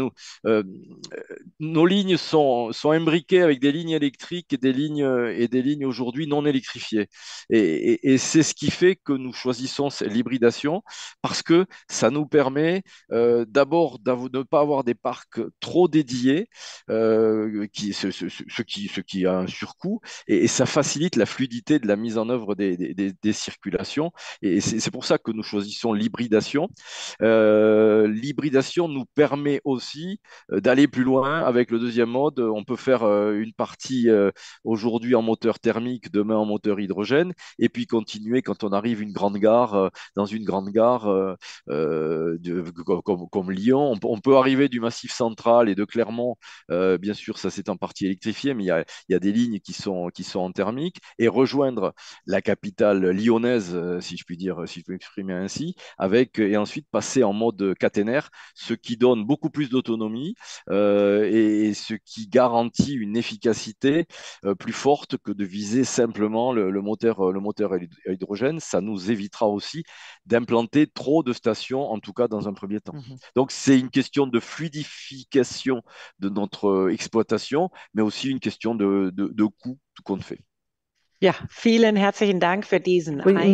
nos lignes sont imbriquées avec des lignes électriques et des lignes aujourd'hui non électrifiées. Et c'est ce qui fait que nous choisissons l'hybridation parce que ça nous permet d'abord de ne pas avoir des parcs trop dédiés, ce qui a un surcoût, et ça facilite la fluidité de la mise en œuvre des circulations. Et c'est pour ça que nous choisissons l'hybridation. L'hybridation nous permet aussi d'aller plus loin avec le deuxième mode. On peut faire une partie aujourd'hui en moteur thermique, demain en moteur hydrogène, et puis continuer quand on arrive dans une grande gare comme Lyon. On peut arriver du Massif central et de Clermont. Bien sûr, ça c'est en partie électrifié, mais il y a des lignes qui sont en thermique, et rejoindre la capitale lyonnaise, si je puis dire, si je peux m'exprimer ainsi, et ensuite passer en mode caténaire, ce qui donne beaucoup plus d'autonomie et ce qui garantit une efficacité plus forte que de viser simplement le moteur à hydrogène. Ça nous évitera aussi d'implanter trop de stations, en tout cas dans un premier temps. Donc, c'est une question de fluidification de notre exploitation, mais aussi une question de coût, tout compte fait. Oui,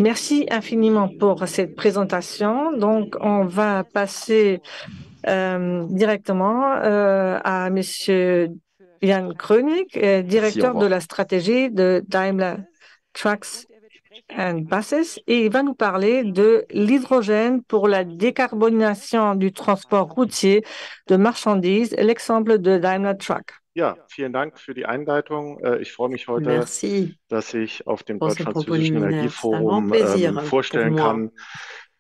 merci infiniment pour cette présentation. Donc, on va passer directement à Monsieur Jan Krönig, directeur de la stratégie de Daimler Trucks and Buses, et il va nous parler de l'hydrogène pour la décarbonisation du transport routier de marchandises, l'exemple de Daimler Truck. Ja, vielen Dank für die Einleitung. Ich freue mich heute, Merci dass ich auf dem pour ce propos Deutsch-Französischen liminaire. C'est un grand Energieforum plaisir pour vorstellen moi kann, de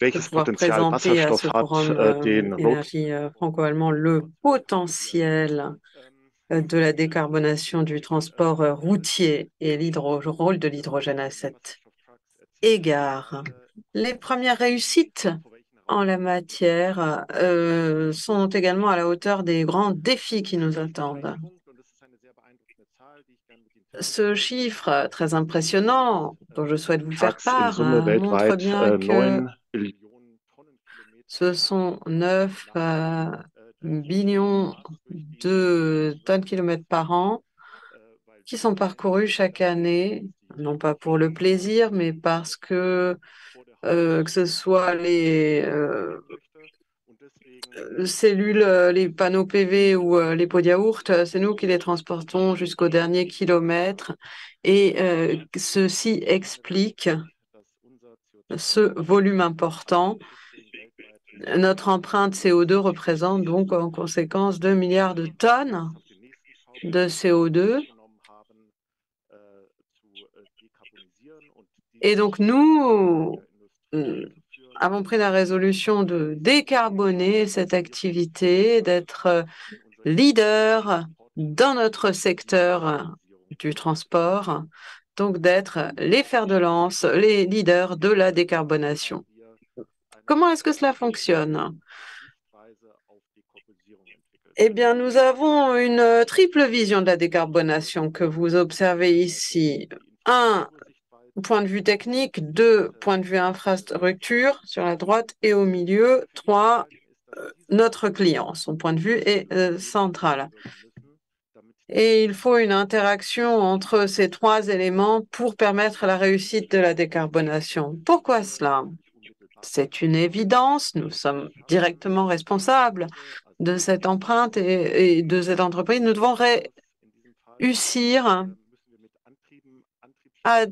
welches pouvoir Potenzial présenter à Wasserstoff ce hat, forum den Road. énergie franco-allemand le potentiel de la décarbonation du transport routier et le rôle de l'hydrogène à cet égard. Les premières réussites en la matière sont également à la hauteur des grands défis qui nous attendent. Ce chiffre très impressionnant, dont je souhaite vous faire Trucks in part, Summe montre weltweit bien que 9 Billionen ce sont 9 billions de tonnes-kilomètres par an qui sont parcourus chaque année, non pas pour le plaisir, mais parce que ce soit les cellules, les panneaux PV ou les pots de yaourt, c'est nous qui les transportons jusqu'au dernier kilomètre. Et ceci explique ce volume important. Notre empreinte CO2 représente donc en conséquence 2 milliards de tonnes de CO2. Et donc nous avons pris la résolution de décarboner cette activité, d'être leaders dans notre secteur du transport, donc d'être les fers de lance, les leaders de la décarbonation. Comment est-ce que cela fonctionne? Eh bien, nous avons une triple vision de la décarbonation que vous observez ici. Un point de vue technique, deux point de vue infrastructure sur la droite et au milieu, trois notre client. Son point de vue est central. Et il faut une interaction entre ces trois éléments pour permettre la réussite de la décarbonation. Pourquoi cela? C'est une évidence, nous sommes directement responsables de cette empreinte et de cette entreprise. Nous devons réussir à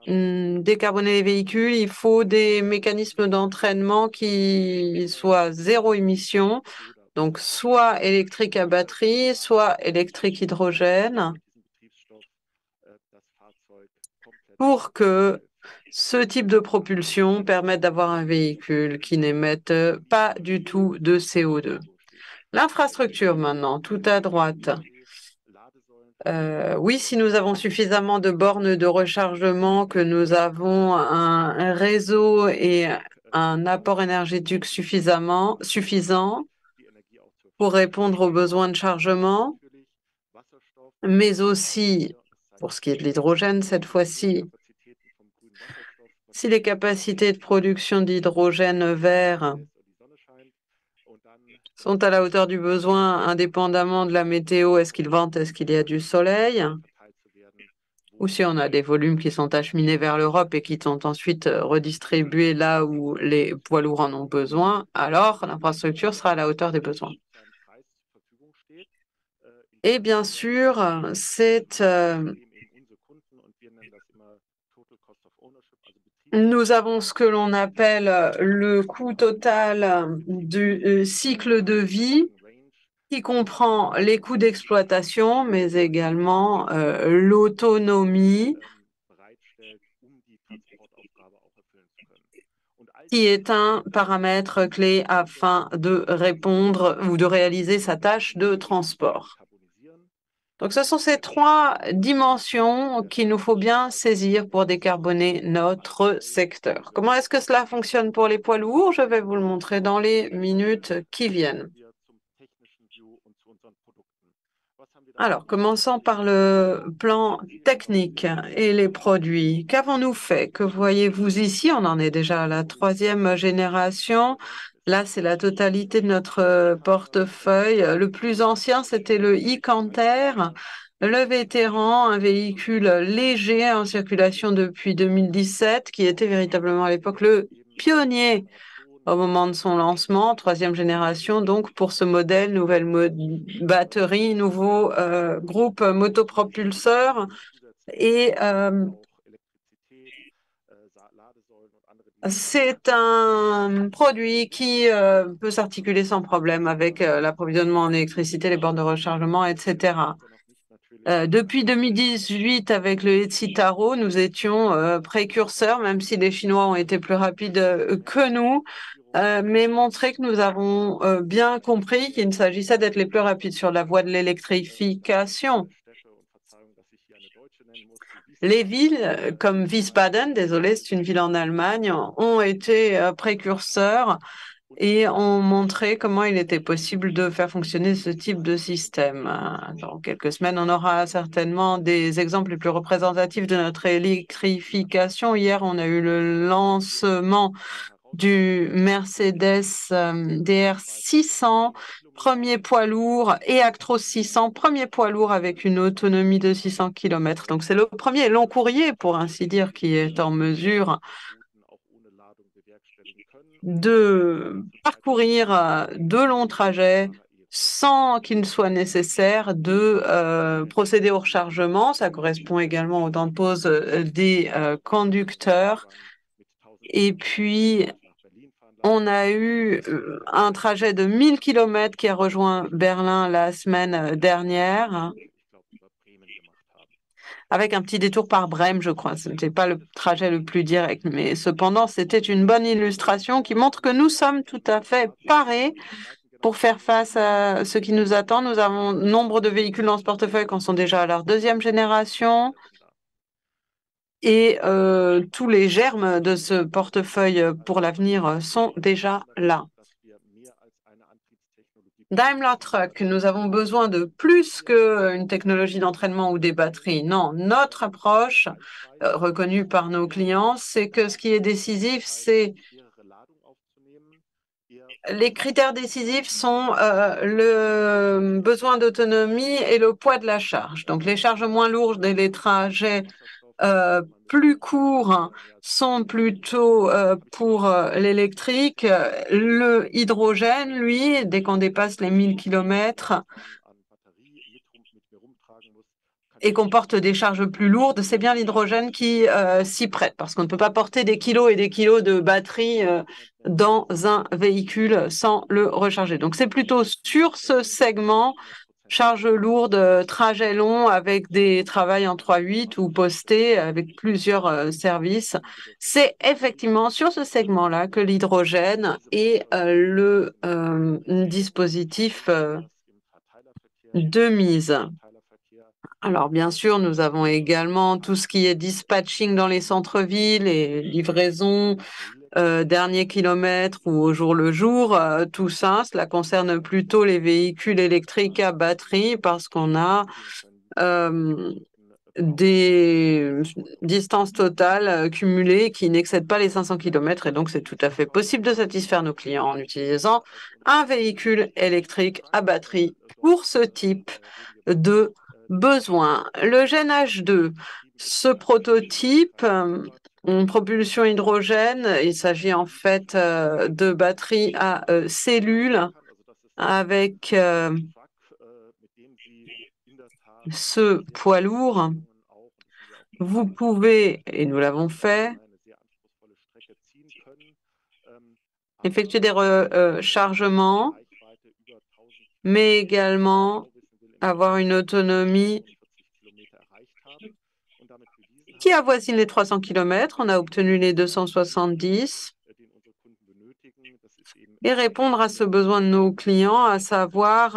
décarboner les véhicules. Il faut des mécanismes d'entraînement qui soient zéro émission, donc soit électrique à batterie, soit électrique hydrogène, pour que ce type de propulsion permette d'avoir un véhicule qui n'émette pas du tout de CO2. L'infrastructure maintenant, tout à droite. Oui, si nous avons suffisamment de bornes de rechargement, que nous avons un réseau et un apport énergétique suffisant pour répondre aux besoins de chargement, mais aussi, pour ce qui est de l'hydrogène cette fois-ci, si les capacités de production d'hydrogène vert sont à la hauteur du besoin, indépendamment de la météo, est-ce qu'il vente, est-ce qu'il y a du soleil, ou si on a des volumes qui sont acheminés vers l'Europe et qui sont ensuite redistribués là où les poids lourds en ont besoin, alors l'infrastructure sera à la hauteur des besoins. Et bien sûr, nous avons ce que l'on appelle le coût total du cycle de vie, qui comprend les coûts d'exploitation, mais également l'autonomie, qui est un paramètre clé afin de répondre ou de réaliser sa tâche de transport. Donc, ce sont ces trois dimensions qu'il nous faut bien saisir pour décarboner notre secteur. Comment est-ce que cela fonctionne pour les poids lourds? Je vais vous le montrer dans les minutes qui viennent. Alors, commençons par le plan technique et les produits. Qu'avons-nous fait? Que voyez-vous ici? On en est déjà à la troisième génération. Là, c'est la totalité de notre portefeuille. Le plus ancien, c'était le e-Canter, le vétéran, un véhicule léger en circulation depuis 2017, qui était véritablement à l'époque le pionnier au moment de son lancement, troisième génération, donc pour ce modèle, nouvelle batterie, nouveau groupe motopropulseur et c'est un produit qui peut s'articuler sans problème avec l'approvisionnement en électricité, les bornes de rechargement, etc. Depuis 2018, avec le Citaro, nous étions précurseurs, même si les Chinois ont été plus rapides que nous, mais montrer que nous avons bien compris qu'il s'agissait d'être les plus rapides sur la voie de l'électrification. Les villes comme Wiesbaden, désolé, c'est une ville en Allemagne, ont été précurseurs et ont montré comment il était possible de faire fonctionner ce type de système. Dans quelques semaines, on aura certainement des exemples les plus représentatifs de notre électrification. Hier, on a eu le lancement du Mercedes DR600, premier poids lourd, et Actros 600, premier poids lourd avec une autonomie de 600 km. Donc c'est le premier long courrier, pour ainsi dire, qui est en mesure de parcourir de longs trajets sans qu'il soit nécessaire de procéder au rechargement. Ça correspond également au temps de pause des conducteurs. Et puis, on a eu un trajet de 1000 km qui a rejoint Berlin la semaine dernière, avec un petit détour par Brême, je crois. Ce n'était pas le trajet le plus direct, mais cependant, c'était une bonne illustration qui montre que nous sommes tout à fait parés Pour faire face à ce qui nous attend, nous avons nombre de véhicules dans ce portefeuille qui en sont déjà à leur deuxième génération. Et tous les germes de ce portefeuille pour l'avenir sont déjà là. Daimler Truck, nous avons besoin de plus qu'une technologie d'entraînement ou des batteries. Non, notre approche, reconnue par nos clients, c'est que ce qui est décisif, c'est les critères décisifs sont le besoin d'autonomie et le poids de la charge. Donc, les charges moins lourdes et les trajets plus courts sont plutôt pour l'électrique. Le hydrogène, lui, dès qu'on dépasse les 1000 km et qu'on porte des charges plus lourdes, c'est bien l'hydrogène qui s'y prête, parce qu'on ne peut pas porter des kilos et des kilos de batterie dans un véhicule sans le recharger. Donc, c'est plutôt sur ce segment charge lourde, trajet long avec des travails en 3/8 ou postés avec plusieurs services. C'est effectivement sur ce segment-là que l'hydrogène est le dispositif de mise. Alors, bien sûr, nous avons également tout ce qui est dispatching dans les centres-villes et livraison dernier kilomètre ou au jour le jour. Tout ça, cela concerne plutôt les véhicules électriques à batterie parce qu'on a des distances totales cumulées qui n'excèdent pas les 500 km et donc c'est tout à fait possible de satisfaire nos clients en utilisant un véhicule électrique à batterie pour ce type de besoin. Le Gen H2, ce prototype en propulsion hydrogène, il s'agit en fait de batteries à cellules avec ce poids lourd. Vous pouvez, et nous l'avons fait, effectuer des rechargements, mais également avoir une autonomie qui avoisine les 300 km. On a obtenu les 270 et répondre à ce besoin de nos clients, à savoir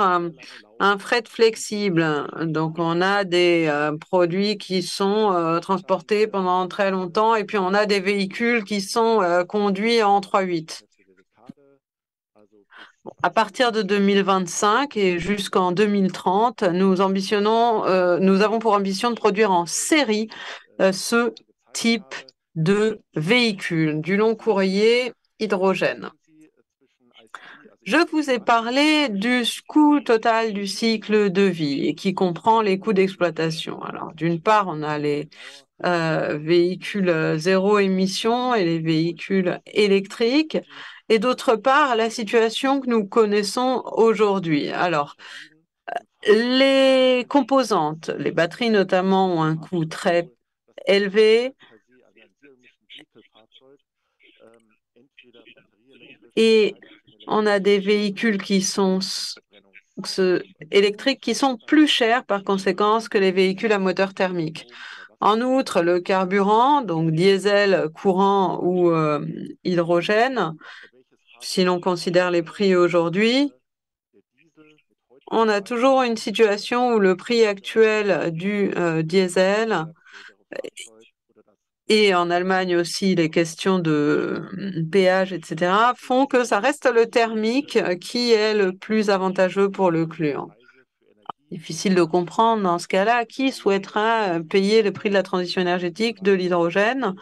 un fret flexible. Donc, on a des produits qui sont transportés pendant très longtemps et puis on a des véhicules qui sont conduits en 3/8. À partir de 2025 et jusqu'en 2030, nous avons pour ambition de produire en série ce type de véhicule, du long courrier hydrogène. Je vous ai parlé du coût total du cycle de vie et qui comprend les coûts d'exploitation. Alors, d'une part, on a les véhicules zéro émission et les véhicules électriques. Et d'autre part, la situation que nous connaissons aujourd'hui. Alors, les composantes, les batteries notamment, ont un coût très élevé. Et on a des véhicules qui sont électriques qui sont plus chers par conséquent que les véhicules à moteur thermique. En outre, le carburant, donc diesel, courant ou hydrogène, si l'on considère les prix aujourd'hui, on a toujours une situation où le prix actuel du diesel et en Allemagne aussi les questions de péage, etc., font que ça reste le thermique qui est le plus avantageux pour le client. Difficile de comprendre dans ce cas-là qui souhaitera payer le prix de la transition énergétique de l'hydrogène.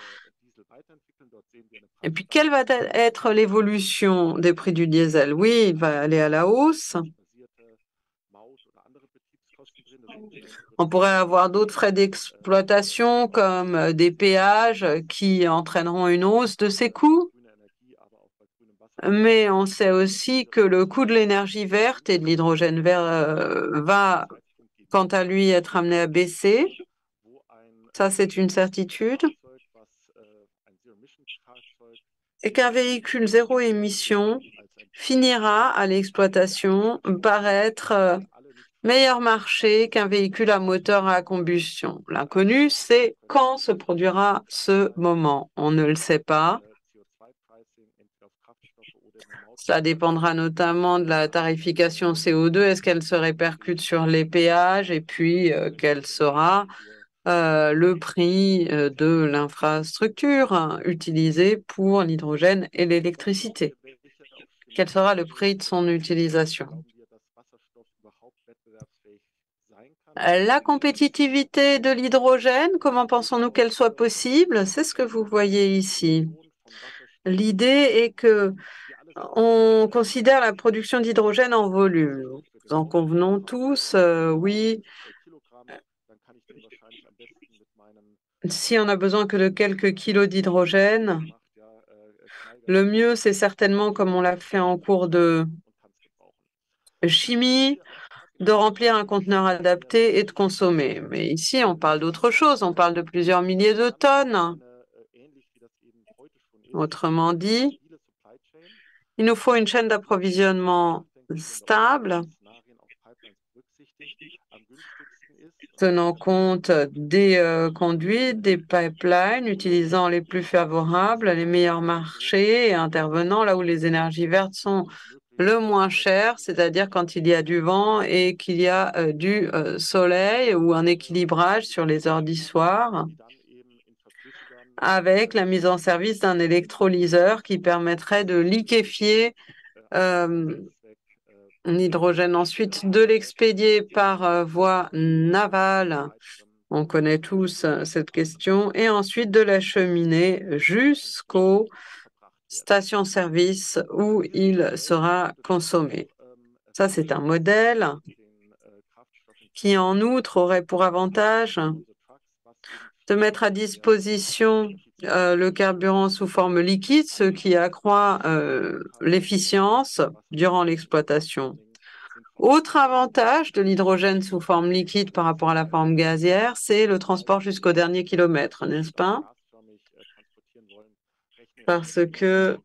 Et puis, quelle va être l'évolution des prix du diesel? Oui, il va aller à la hausse. On pourrait avoir d'autres frais d'exploitation comme des péages qui entraîneront une hausse de ces coûts. Mais on sait aussi que le coût de l'énergie verte et de l'hydrogène vert va, quant à lui, être amené à baisser. Ça, c'est une certitude. Et qu'un véhicule zéro émission finira à l'exploitation par être meilleur marché qu'un véhicule à moteur à combustion. L'inconnu, c'est quand se produira ce moment. On ne le sait pas. Cela dépendra notamment de la tarification CO2. Est-ce qu'elle se répercute sur les péages et puis quel sera le prix de l'infrastructure utilisée pour l'hydrogène et l'électricité? Quel sera le prix de son utilisation? La compétitivité de l'hydrogène, comment pensons-nous qu'elle soit possible? C'est ce que vous voyez ici. L'idée est que on considère la production d'hydrogène en volume. Nous en convenons tous, oui. Si on n'a besoin que de quelques kilos d'hydrogène, le mieux, c'est certainement, comme on l'a fait en cours de chimie, de remplir un conteneur adapté et de consommer. Mais ici, on parle d'autre chose. On parle de plusieurs milliers de tonnes. Autrement dit, il nous faut une chaîne d'approvisionnement stable, tenant compte des conduites, des pipelines, utilisant les plus favorables, les meilleurs marchés et intervenant là où les énergies vertes sont le moins chères, c'est-à-dire quand il y a du vent et qu'il y a du soleil ou un équilibrage sur les heures du soir, avec la mise en service d'un électrolyseur qui permettrait de liquéfier l'hydrogène, ensuite de l'expédier par voie navale. On connaît tous cette question. Et ensuite de l'acheminer jusqu'aux stations-service où il sera consommé. Ça, c'est un modèle qui, en outre, aurait pour avantage de mettre à disposition le carburant sous forme liquide, ce qui accroît l'efficience durant l'exploitation. Autre avantage de l'hydrogène sous forme liquide par rapport à la forme gazière, c'est le transport jusqu'au dernier kilomètre, n'est-ce pas? Parce que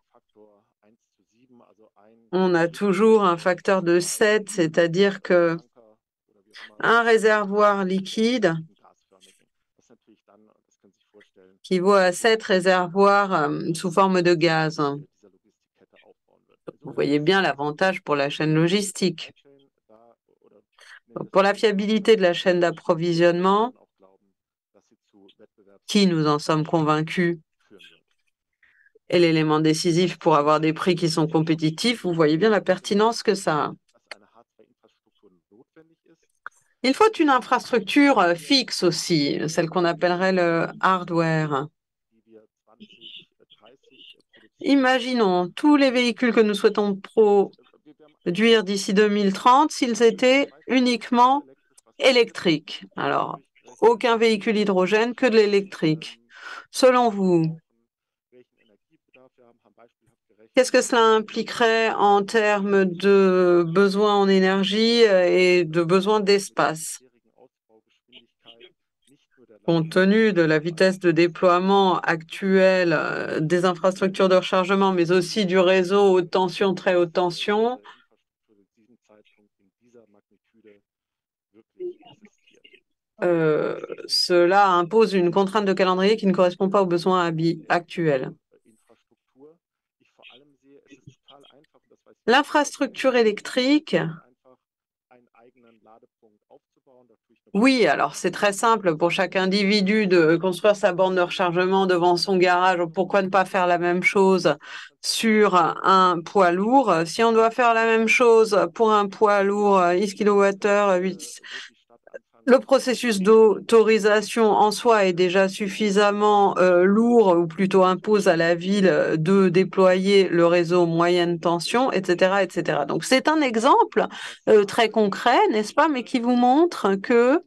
on a toujours un facteur de 7, c'est-à-dire que un réservoir liquide équivaut à 7 réservoirs sous forme de gaz. Vous voyez bien l'avantage pour la chaîne logistique. Donc, pour la fiabilité de la chaîne d'approvisionnement, qui nous en sommes convaincus, est l'élément décisif pour avoir des prix qui sont compétitifs, vous voyez bien la pertinence que ça a. Il faut une infrastructure fixe aussi, celle qu'on appellerait le hardware. Imaginons tous les véhicules que nous souhaitons produire d'ici 2030 s'ils étaient uniquement électriques. Alors, aucun véhicule hydrogène, que de l'électrique. Selon vous, qu'est-ce que cela impliquerait en termes de besoins en énergie et de besoins d'espace? Compte tenu de la vitesse de déploiement actuelle des infrastructures de rechargement, mais aussi du réseau haute tension, très haute tension, cela impose une contrainte de calendrier qui ne correspond pas aux besoins actuels. L'infrastructure électrique, oui, alors c'est très simple pour chaque individu de construire sa borne de rechargement devant son garage. Pourquoi ne pas faire la même chose sur un poids lourd? Si on doit faire la même chose pour un poids lourd 10 kWh, le processus d'autorisation en soi est déjà suffisamment lourd, ou plutôt impose à la ville de déployer le réseau moyenne tension, etc., etc. Donc c'est un exemple très concret, n'est-ce pas, mais qui vous montre que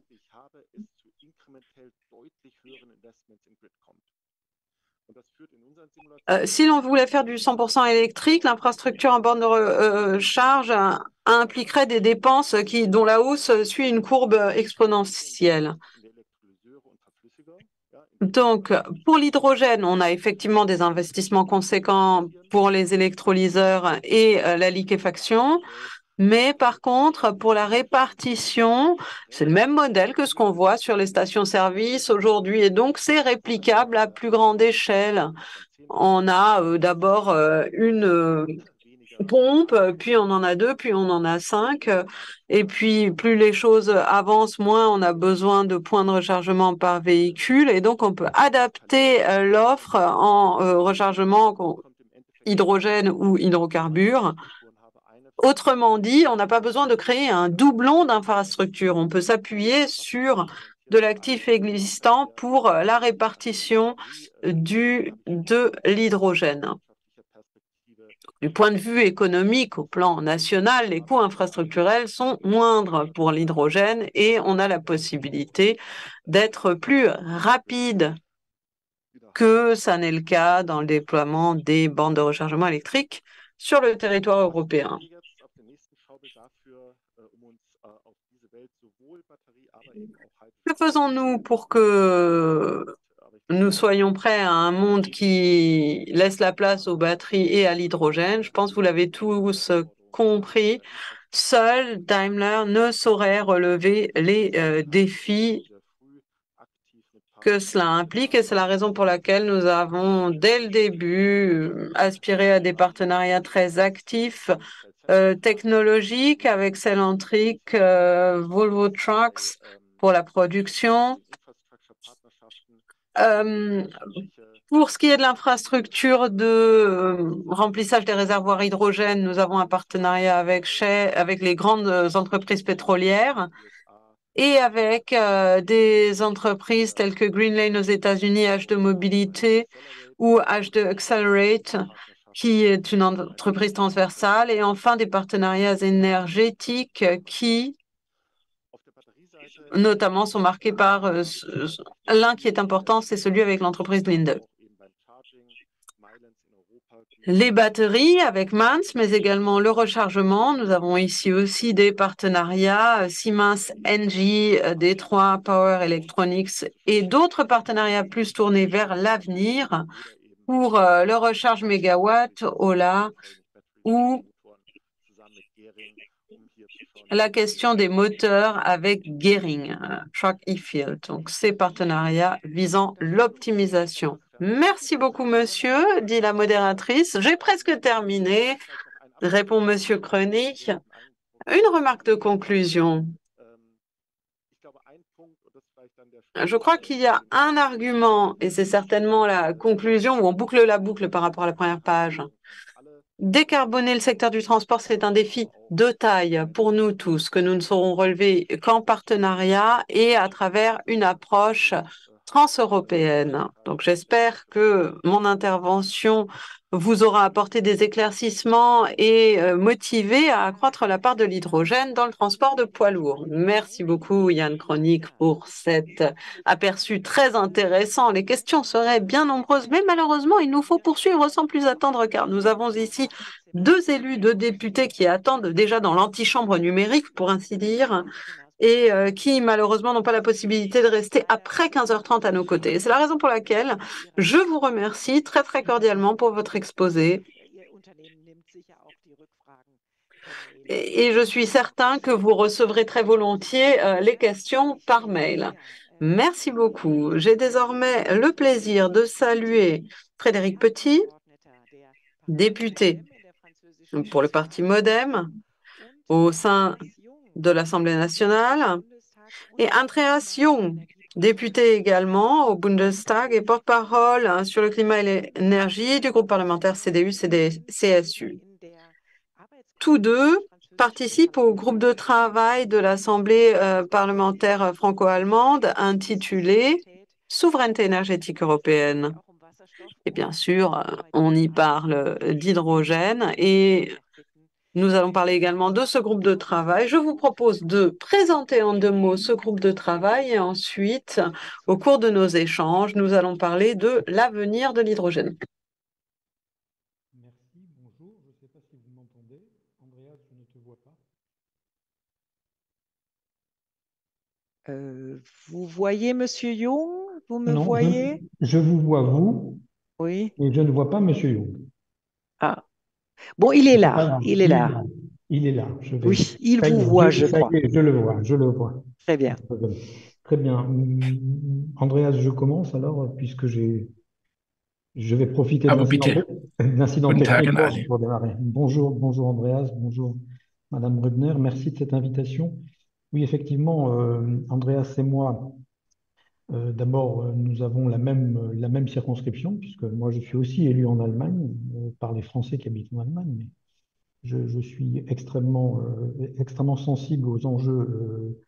si l'on voulait faire du 100% électrique, l'infrastructure en borne de recharge impliquerait des dépenses dont la hausse suit une courbe exponentielle. Donc, pour l'hydrogène, on a effectivement des investissements conséquents pour les électrolyseurs et la liquéfaction. Mais par contre, pour la répartition, c'est le même modèle que ce qu'on voit sur les stations-service aujourd'hui. Et donc, c'est réplicable à plus grande échelle. On a d'abord une pompes, puis on en a 2, puis on en a 5. Et puis, plus les choses avancent, moins on a besoin de points de rechargement par véhicule. Et donc, on peut adapter l'offre en rechargement hydrogène ou hydrocarbures. Autrement dit, on n'a pas besoin de créer un doublon d'infrastructure. On peut s'appuyer sur de l'actif existant pour la répartition de l'hydrogène. Du point de vue économique, au plan national, les coûts infrastructurels sont moindres pour l'hydrogène et on a la possibilité d'être plus rapide que ça n'est le cas dans le déploiement des bornes de rechargement électrique sur le territoire européen. Que faisons-nous pour que nous soyons prêts à un monde qui laisse la place aux batteries et à l'hydrogène? Je pense que vous l'avez tous compris. Seul Daimler ne saurait relever les défis que cela implique et c'est la raison pour laquelle nous avons, dès le début, aspiré à des partenariats très actifs, technologiques avec Stellantis, Volvo Trucks pour la production. Pour ce qui est de l'infrastructure de remplissage des réservoirs hydrogène, nous avons un partenariat avec Shell, avec les grandes entreprises pétrolières et avec des entreprises telles que Green Lane aux États-Unis, H2 Mobilité ou H2 Accelerate, qui est une entreprise transversale, et enfin des partenariats énergétiques qui notamment sont marqués par l'un qui est important, c'est celui avec l'entreprise Linde. Les batteries avec Mans, mais également le rechargement. Nous avons ici aussi des partenariats Siemens, Engie, Detroit, Power Electronics et d'autres partenariats plus tournés vers l'avenir pour le recharge mégawatt, Ola ou la question des moteurs avec Gering, Truck e-Field. Donc, ces partenariats visant l'optimisation. Merci beaucoup, monsieur, dit la modératrice. J'ai presque terminé, répond monsieur Krönig. Une remarque de conclusion. Je crois qu'il y a un argument, et c'est certainement la conclusion où on boucle la boucle par rapport à la première page. Décarboner le secteur du transport, c'est un défi de taille pour nous tous, que nous ne saurons relever qu'en partenariat et à travers une approche transeuropéenne. Donc j'espère que mon intervention vous aura apporté des éclaircissements et motivé à accroître la part de l'hydrogène dans le transport de poids lourds. Merci beaucoup Yann Krönig pour cet aperçu très intéressant. Les questions seraient bien nombreuses, mais malheureusement, il nous faut poursuivre sans plus attendre car nous avons ici 2 élus, 2 députés qui attendent déjà dans l'antichambre numérique, pour ainsi dire, et qui malheureusement n'ont pas la possibilité de rester après 15h30 à nos côtés. C'est la raison pour laquelle je vous remercie très très cordialement pour votre exposé. Et je suis certain que vous recevrez très volontiers les questions par mail. Merci beaucoup. J'ai désormais le plaisir de saluer Frédéric Petit, député pour le parti MoDem au sein de l'Assemblée nationale, et Andreas Jung, député également au Bundestag et porte-parole sur le climat et l'énergie du groupe parlementaire CDU-CSU. Tous deux participent au groupe de travail de l'Assemblée parlementaire franco-allemande intitulé « Souveraineté énergétique européenne ». Et bien sûr, on y parle d'hydrogène et nous allons parler également de ce groupe de travail. Je vous propose de présenter en 2 mots ce groupe de travail et ensuite, au cours de nos échanges, nous allons parler de l'avenir de l'hydrogène. Merci, bonjour. Je ne sais pas si vous m'entendez. Andreas, je ne te vois pas. Vous voyez Monsieur Young? Vous me Non, voyez? je vous vois vous, Oui. et je ne vois pas Monsieur Young. Ah. Bon, il est C'est pas là. grave, Il est là. Il est là. Je vais... Oui, il Ça y vous est, voit, je ça crois. y est, je le vois, je le vois. Très bien. Très bien. Andreas, je commence alors, puisque j'ai Je vais profiter de Aber bitte, l'incident guten Tag technique an alle. pour démarrer. Bonjour Andreas, bonjour Madame Rubner, merci de cette invitation. Oui, effectivement, Andreas et moi, d'abord, nous avons la même circonscription, puisque moi je suis aussi élu en Allemagne par les Français qui habitent en Allemagne, mais je suis extrêmement sensible aux enjeux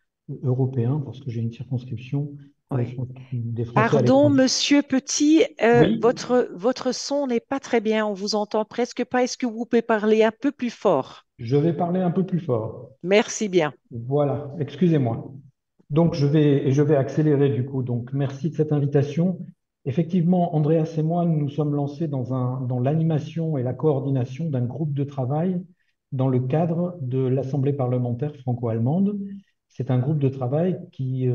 européens parce que j'ai une circonscription Oui. des Français à Pardon, l'étranger. Monsieur Petit, Oui, votre son n'est pas très bien. On vous entend presque pas. Est-ce que vous pouvez parler un peu plus fort? je vais parler un peu plus fort. Merci bien. Voilà, excusez-moi. Donc, je vais accélérer du coup. Donc, merci de cette invitation. Effectivement, Andreas et moi, nous nous sommes lancés dans l'animation et la coordination d'un groupe de travail dans le cadre de l'Assemblée parlementaire franco-allemande. C'est un groupe de travail qui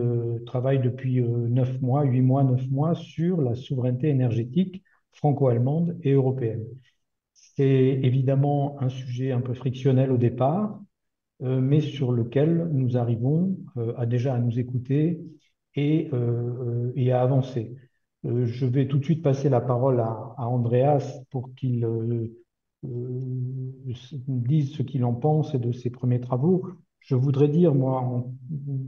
travaille depuis 9 mois, 8 mois, 9 mois sur la souveraineté énergétique franco-allemande et européenne. C'est évidemment un sujet un peu frictionnel au départ, mais sur lequel nous arrivons déjà à nous écouter et à avancer. Je vais tout de suite passer la parole à Andreas pour qu'il dise ce qu'il en pense et de ses premiers travaux. Je voudrais dire, moi,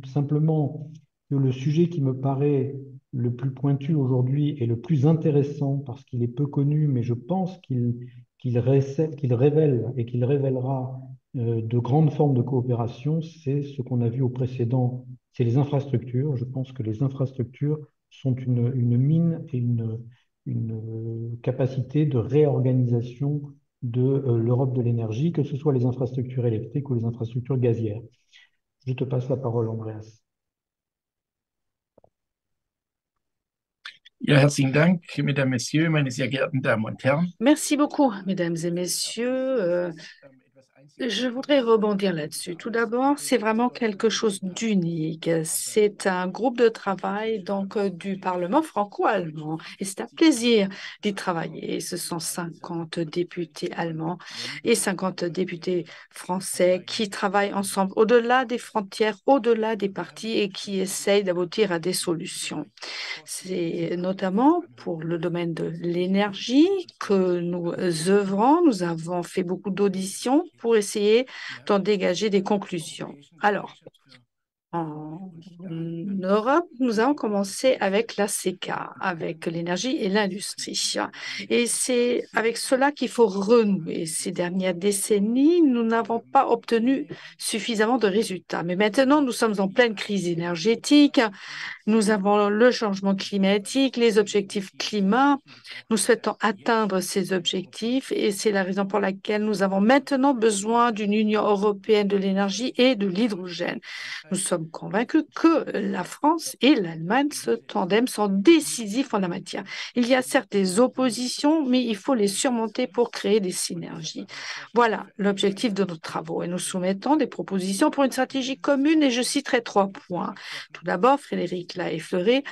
simplement que le sujet qui me paraît le plus pointu aujourd'hui et le plus intéressant, parce qu'il est peu connu, mais je pense qu'il révèle et qu'il révélera de grandes formes de coopération, c'est ce qu'on a vu au précédent, c'est les infrastructures. Je pense que les infrastructures sont une mine et une capacité de réorganisation de l'Europe de l'énergie, que ce soit les infrastructures électriques ou les infrastructures gazières. Je te passe la parole, Andreas. Ja, herzlichen Dank, Mesdames, Messieurs, meine sehr geehrten Damen und Herren. Merci beaucoup, mesdames et messieurs. Je voudrais rebondir là-dessus. Tout d'abord, c'est vraiment quelque chose d'unique. C'est un groupe de travail du Parlement franco-allemand et c'est un plaisir d'y travailler. Ce sont 50 députés allemands et 50 députés français qui travaillent ensemble au-delà des frontières, au-delà des partis et qui essayent d'aboutir à des solutions. C'est notamment pour le domaine de l'énergie que nous œuvrons. Nous avons fait beaucoup d'auditions pour essayer d'en dégager des conclusions. Alors, en Europe, nous avons commencé avec la CECA, avec l'énergie et l'industrie. Et c'est avec cela qu'il faut renouer. Ces dernières décennies, nous n'avons pas obtenu suffisamment de résultats. Mais maintenant, nous sommes en pleine crise énergétique. Nous avons le changement climatique, les objectifs climat. Nous souhaitons atteindre ces objectifs et c'est la raison pour laquelle nous avons maintenant besoin d'une Union européenne de l'énergie et de l'hydrogène. Nous sommes convaincus que la France et l'Allemagne, ce tandem, sont décisifs en la matière. Il y a certes des oppositions, mais il faut les surmonter pour créer des synergies. Voilà l'objectif de nos travaux et nous soumettons des propositions pour une stratégie commune et je citerai 3 points. Tout d'abord, Frédéric l'a effleuré,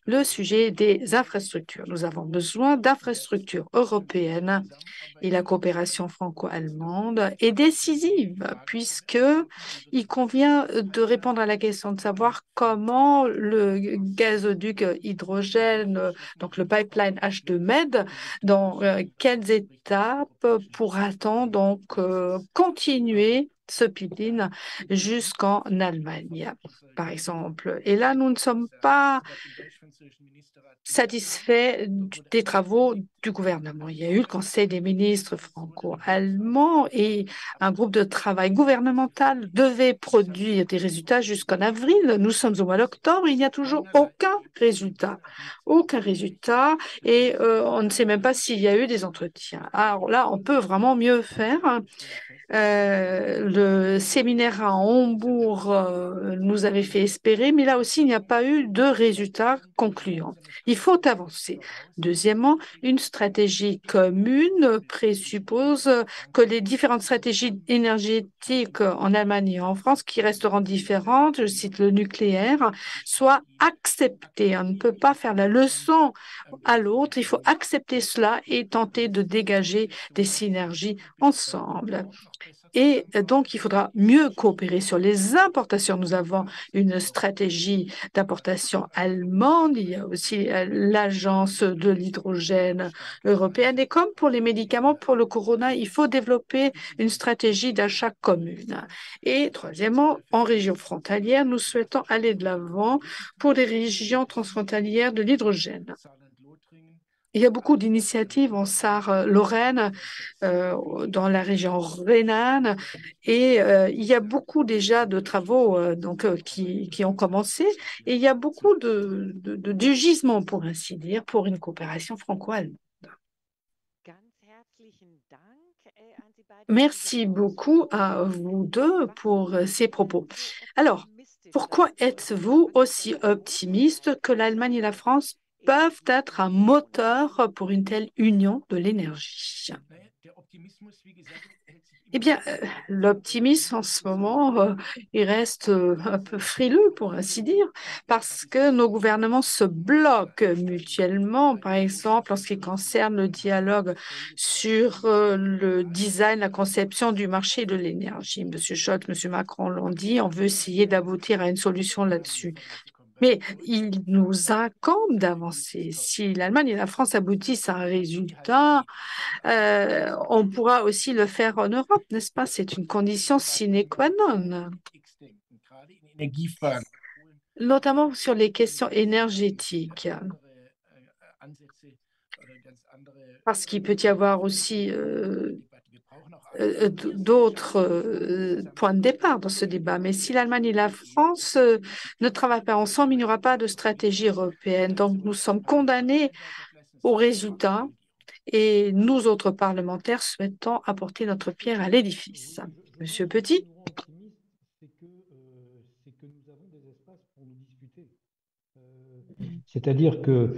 le sujet des infrastructures. Nous avons besoin d'infrastructures européennes et la coopération franco-allemande est décisive puisqu'il convient de répondre à la question de savoir comment le gazoduc hydrogène, donc le pipeline H2Med, dans quelles étapes pourra-t-on continuer ce pipeline jusqu'en Allemagne, par exemple. Et là, nous ne sommes pas satisfaits des travaux du gouvernement. Il y a eu le Conseil des ministres franco-allemands et un groupe de travail gouvernemental devait produire des résultats jusqu'en avril. Nous sommes au mois d'octobre, il n'y a toujours aucun résultat. Aucun résultat et on ne sait même pas s'il y a eu des entretiens. Alors là, on peut vraiment mieux faire. Le séminaire à Hambourg nous avait fait espérer, mais là aussi, il n'y a pas eu de résultats concluants. Il faut avancer. Deuxièmement, une stratégie commune présuppose que les différentes stratégies énergétiques en Allemagne et en France, qui resteront différentes, je cite le nucléaire, soient acceptées. On ne peut pas faire la leçon à l'autre. Il faut accepter cela et tenter de dégager des synergies ensemble. Et donc, il faudra mieux coopérer sur les importations. Nous avons une stratégie d'importation allemande. Il y a aussi l'Agence de l'hydrogène européenne. Et comme pour les médicaments, pour le corona, il faut développer une stratégie d'achat commune. Et troisièmement, en région frontalière, nous souhaitons aller de l'avant pour les régions transfrontalières de l'hydrogène. Il y a beaucoup d'initiatives en Sarre-Lorraine, dans la région rhénane, et il y a beaucoup déjà de travaux qui ont commencé, et il y a beaucoup de gisements, pour ainsi dire, pour une coopération franco-allemande. Merci beaucoup à vous deux pour ces propos. Alors, pourquoi êtes-vous aussi optimiste que l'Allemagne et la France peuvent être un moteur pour une telle union de l'énergie? Eh bien, l'optimisme en ce moment, il reste un peu frileux, pour ainsi dire, parce que nos gouvernements se bloquent mutuellement, par exemple, en ce qui concerne le dialogue sur le design, la conception du marché de l'énergie. M. Scholz, M. Macron l'ont dit, on veut essayer d'aboutir à une solution là-dessus. Mais il nous incombe d'avancer. Si l'Allemagne et la France aboutissent à un résultat, on pourra aussi le faire en Europe, n'est-ce pas? C'est une condition sine qua non, notamment sur les questions énergétiques, parce qu'il peut y avoir aussi d'autres points de départ dans ce débat. Mais si l'Allemagne et la France ne travaillent pas ensemble, il n'y aura pas de stratégie européenne. Donc, nous sommes condamnés au résultat et nous, autres parlementaires, souhaitons apporter notre pierre à l'édifice. Monsieur Petit? C'est que nous avons des espaces pour nous discuter. C'est-à-dire que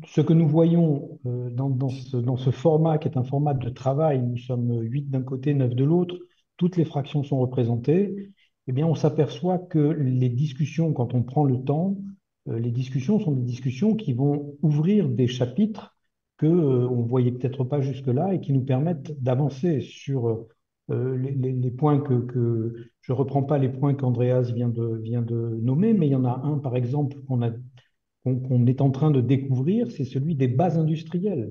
ce que nous voyons dans ce format, qui est un format de travail, nous sommes 8 d'un côté, 9 de l'autre, toutes les fractions sont représentées, eh bien, on s'aperçoit que les discussions, quand on prend le temps, les discussions sont des discussions qui vont ouvrir des chapitres que on ne voyait peut-être pas jusque-là et qui nous permettent d'avancer sur les points je ne reprends pas les points qu'Andreas vient de nommer, mais il y en a un, par exemple, qu'on est en train de découvrir, c'est celui des bases industrielles.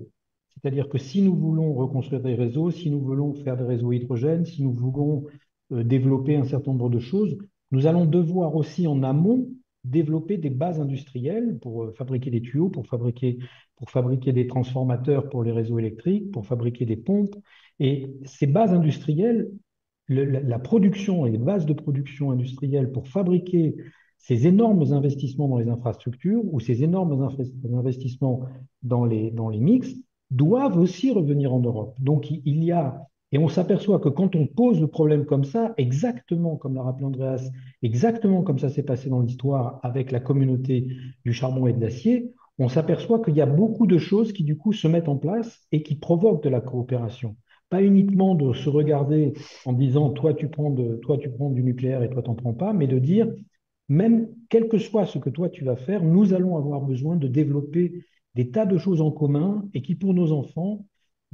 C'est-à-dire que si nous voulons reconstruire des réseaux, si nous voulons faire des réseaux hydrogène, si nous voulons développer un certain nombre de choses, nous allons devoir aussi en amont développer des bases industrielles pour fabriquer des tuyaux, pour fabriquer des transformateurs pour les réseaux électriques, pour fabriquer des pompes. Et ces bases industrielles, la production et les bases de production industrielle pour fabriquer ces énormes investissements dans les infrastructures ou ces énormes investissements dans les mix doivent aussi revenir en Europe. Donc, il y a, et on s'aperçoit que quand on pose le problème comme ça, exactement comme l'a rappelé Andreas, exactement comme ça s'est passé dans l'histoire avec la communauté du charbon et de l'acier, on s'aperçoit qu'il y a beaucoup de choses qui, du coup, se mettent en place et qui provoquent de la coopération. Pas uniquement de se regarder en disant toi tu prends du nucléaire et toi t'en prends pas, mais de dire même quel que soit ce que toi tu vas faire, nous allons avoir besoin de développer des tas de choses en commun et qui pour nos enfants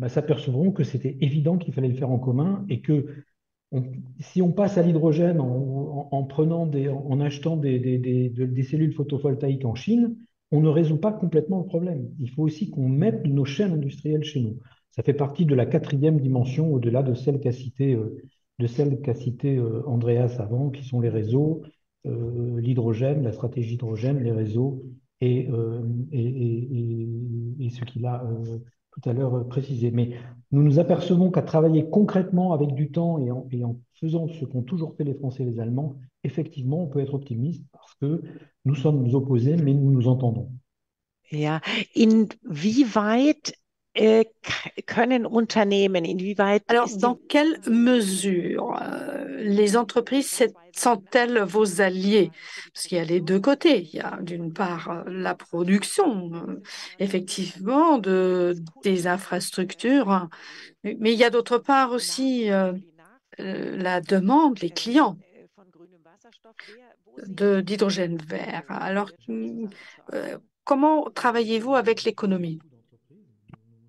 s'apercevront que c'était évident qu'il fallait le faire en commun et que si on passe à l'hydrogène en achetant des cellules photovoltaïques en Chine, on ne résout pas complètement le problème. Il faut aussi qu'on mette nos chaînes industrielles chez nous. Ça fait partie de la quatrième dimension, au-delà de celle qu'a cité Andreas avant, qui sont les réseaux, l'hydrogène, la stratégie hydrogène, les réseaux et ce qu'il a tout à l'heure précisé. Mais nous nous apercevons qu'à travailler concrètement avec du temps et en faisant ce qu'ont toujours fait les Français et les Allemands, effectivement, on peut être optimiste parce que nous sommes opposés, mais nous nous entendons. Ja, inwieweit können Unternehmen, inwieweit Alors, ist dans quelle mesure les entreprises sont-elles vos alliés? Parce qu'il y a les deux côtés. Il y a d'une part la production, effectivement, des infrastructures, mais il y a d'autre part aussi la demande, les clients d'hydrogène vert. Alors, comment travaillez-vous avec l'économie?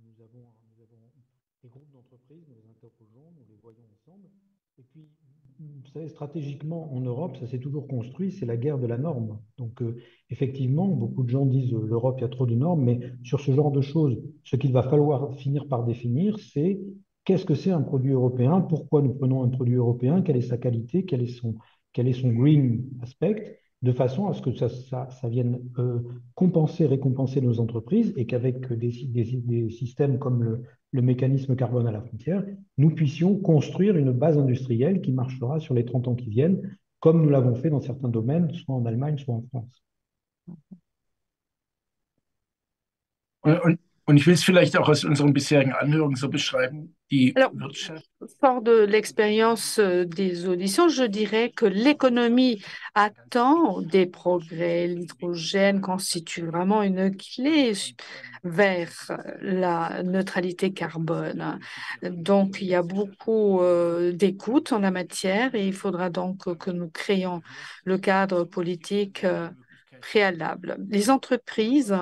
Nous avons des groupes d'entreprises, nous les interrogeons, nous les voyons. savez, stratégiquement, en Europe, ça s'est toujours construit, c'est la guerre de la norme. Donc, effectivement, beaucoup de gens disent l'Europe, il y a trop de normes, mais sur ce genre de choses, ce qu'il va falloir finir par définir, c'est qu'est-ce que c'est un produit européen, pourquoi nous prenons un produit européen, quelle est sa qualité, quel est son green aspect, de façon à ce que ça vienne compenser, récompenser nos entreprises et qu'avec des systèmes comme le mécanisme carbone à la frontière, nous puissions construire une base industrielle qui marchera sur les 30 ans qui viennent, comme nous l'avons fait dans certains domaines, soit en Allemagne, soit en France. Und ich will es vielleicht auch aus unseren bisherigen Anhörungen so beschreiben, die Alors, Wirtschaft. fort de l'expérience des auditions, je dirais que l'économie attend des progrès. L'hydrogène constitue vraiment une clé vers la neutralité carbone. Donc, il y a beaucoup d'écoute en la matière et il faudra donc que nous créions le cadre politique préalable. Les entreprises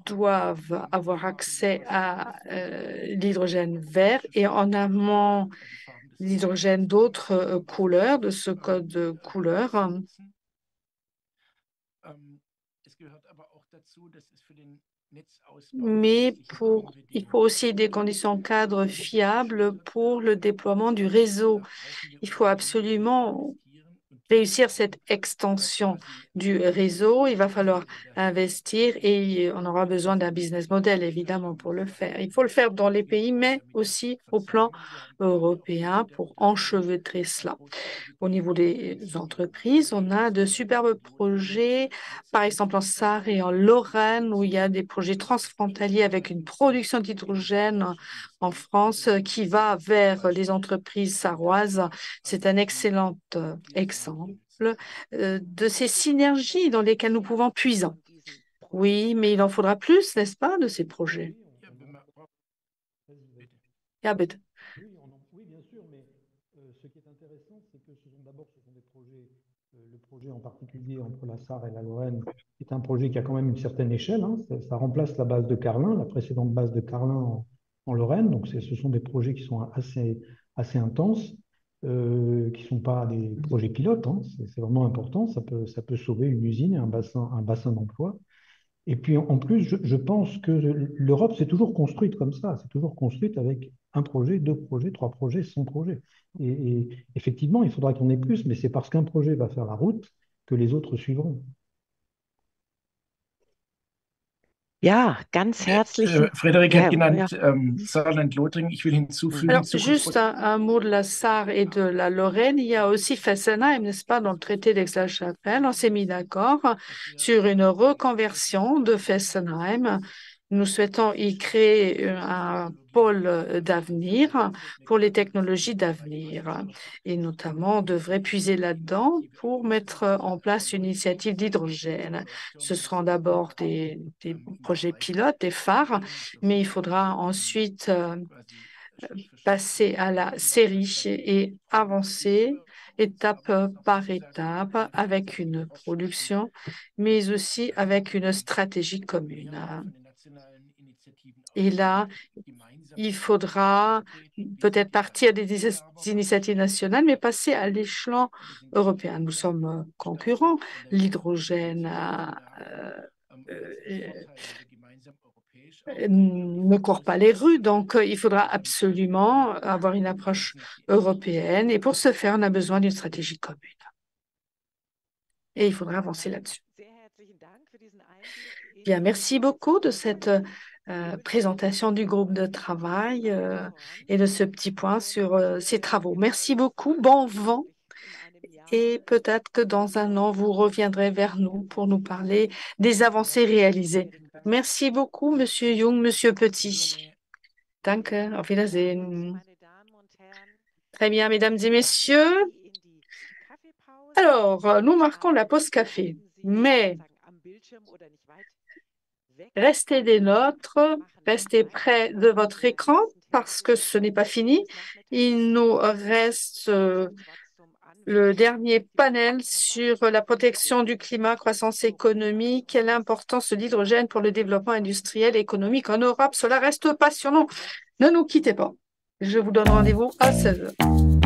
doivent avoir accès à l'hydrogène vert et en amont l'hydrogène d'autres couleurs, de ce code couleur. Mais il faut aussi des conditions cadres fiables pour le déploiement du réseau. Il faut absolument réussir cette extension du réseau. Il va falloir investir et on aura besoin d'un business model, évidemment, pour le faire. Il faut le faire dans les pays, mais aussi au plan européen pour enchevêtrer cela. Au niveau des entreprises, on a de superbes projets, par exemple en Sarre et en Lorraine, où il y a des projets transfrontaliers avec une production d'hydrogène en France qui va vers les entreprises sarroises. C'est un excellent exemple de ces synergies dans lesquelles nous pouvons puiser. Oui, mais il en faudra plus, n'est-ce pas, de ces projets? Yabed. Oui, bien sûr, mais ce qui est intéressant, c'est que ce sont des projets, le projet en particulier entre la Sarre et la Lorraine est un projet qui a quand même une certaine échelle, hein. Ça remplace la base de Carlin, la précédente base de Carlin en Lorraine. Donc, ce sont des projets qui sont assez intenses, qui ne sont pas des projets pilotes, hein. C'est vraiment important. Ça peut sauver une usine et un bassin d'emploi. Et puis, en plus, je pense que l'Europe s'est toujours construite comme ça. C'est toujours construite avec un projet, 2 projets, 3 projets, 100 projets. Et effectivement, il faudra qu'il y en ait plus, mais c'est parce qu'un projet va faire la route que les autres suivront. Ja, ganz herzlichen Frederik Ja, hat genannt ja. Saarland-Lothringen. Ich will hinzufügen, Alors, juste un mot de la Sarre et de la Lorraine. Il y a aussi Fessenheim, n'est-ce pas, dans le traité d'Aix-la-Chapelle. On s'est mis d'accord sur une reconversion de Fessenheim. Nous souhaitons y créer un pôle d'avenir pour les technologies d'avenir. Et notamment, on devrait puiser là-dedans pour mettre en place une initiative d'hydrogène. Ce seront d'abord des projets pilotes, des phares, mais il faudra ensuite passer à la série et avancer étape par étape avec une production, mais aussi avec une stratégie commune. Et là, il faudra peut-être partir des initiatives nationales, mais passer à l'échelon européen. Nous sommes concurrents. L'hydrogène ne court pas les rues, donc il faudra absolument avoir une approche européenne. Et pour ce faire, on a besoin d'une stratégie commune. Et il faudra avancer là-dessus. Bien, merci beaucoup de cette présentation du groupe de travail et de ce petit point sur ces travaux. Merci beaucoup, bon vent. Et peut-être que dans un an, vous reviendrez vers nous pour nous parler des avancées réalisées. Merci beaucoup, Monsieur Young, Monsieur Petit. Danke, auf Wiedersehen. Très bien, mesdames et messieurs. Alors, nous marquons la pause café, mais restez des nôtres, restez près de votre écran parce que ce n'est pas fini. Il nous reste le dernier panel sur la protection du climat, croissance économique, quelle importance de l'hydrogène pour le développement industriel et économique en Europe. Cela reste passionnant. Ne nous quittez pas. Je vous donne rendez-vous à 16h.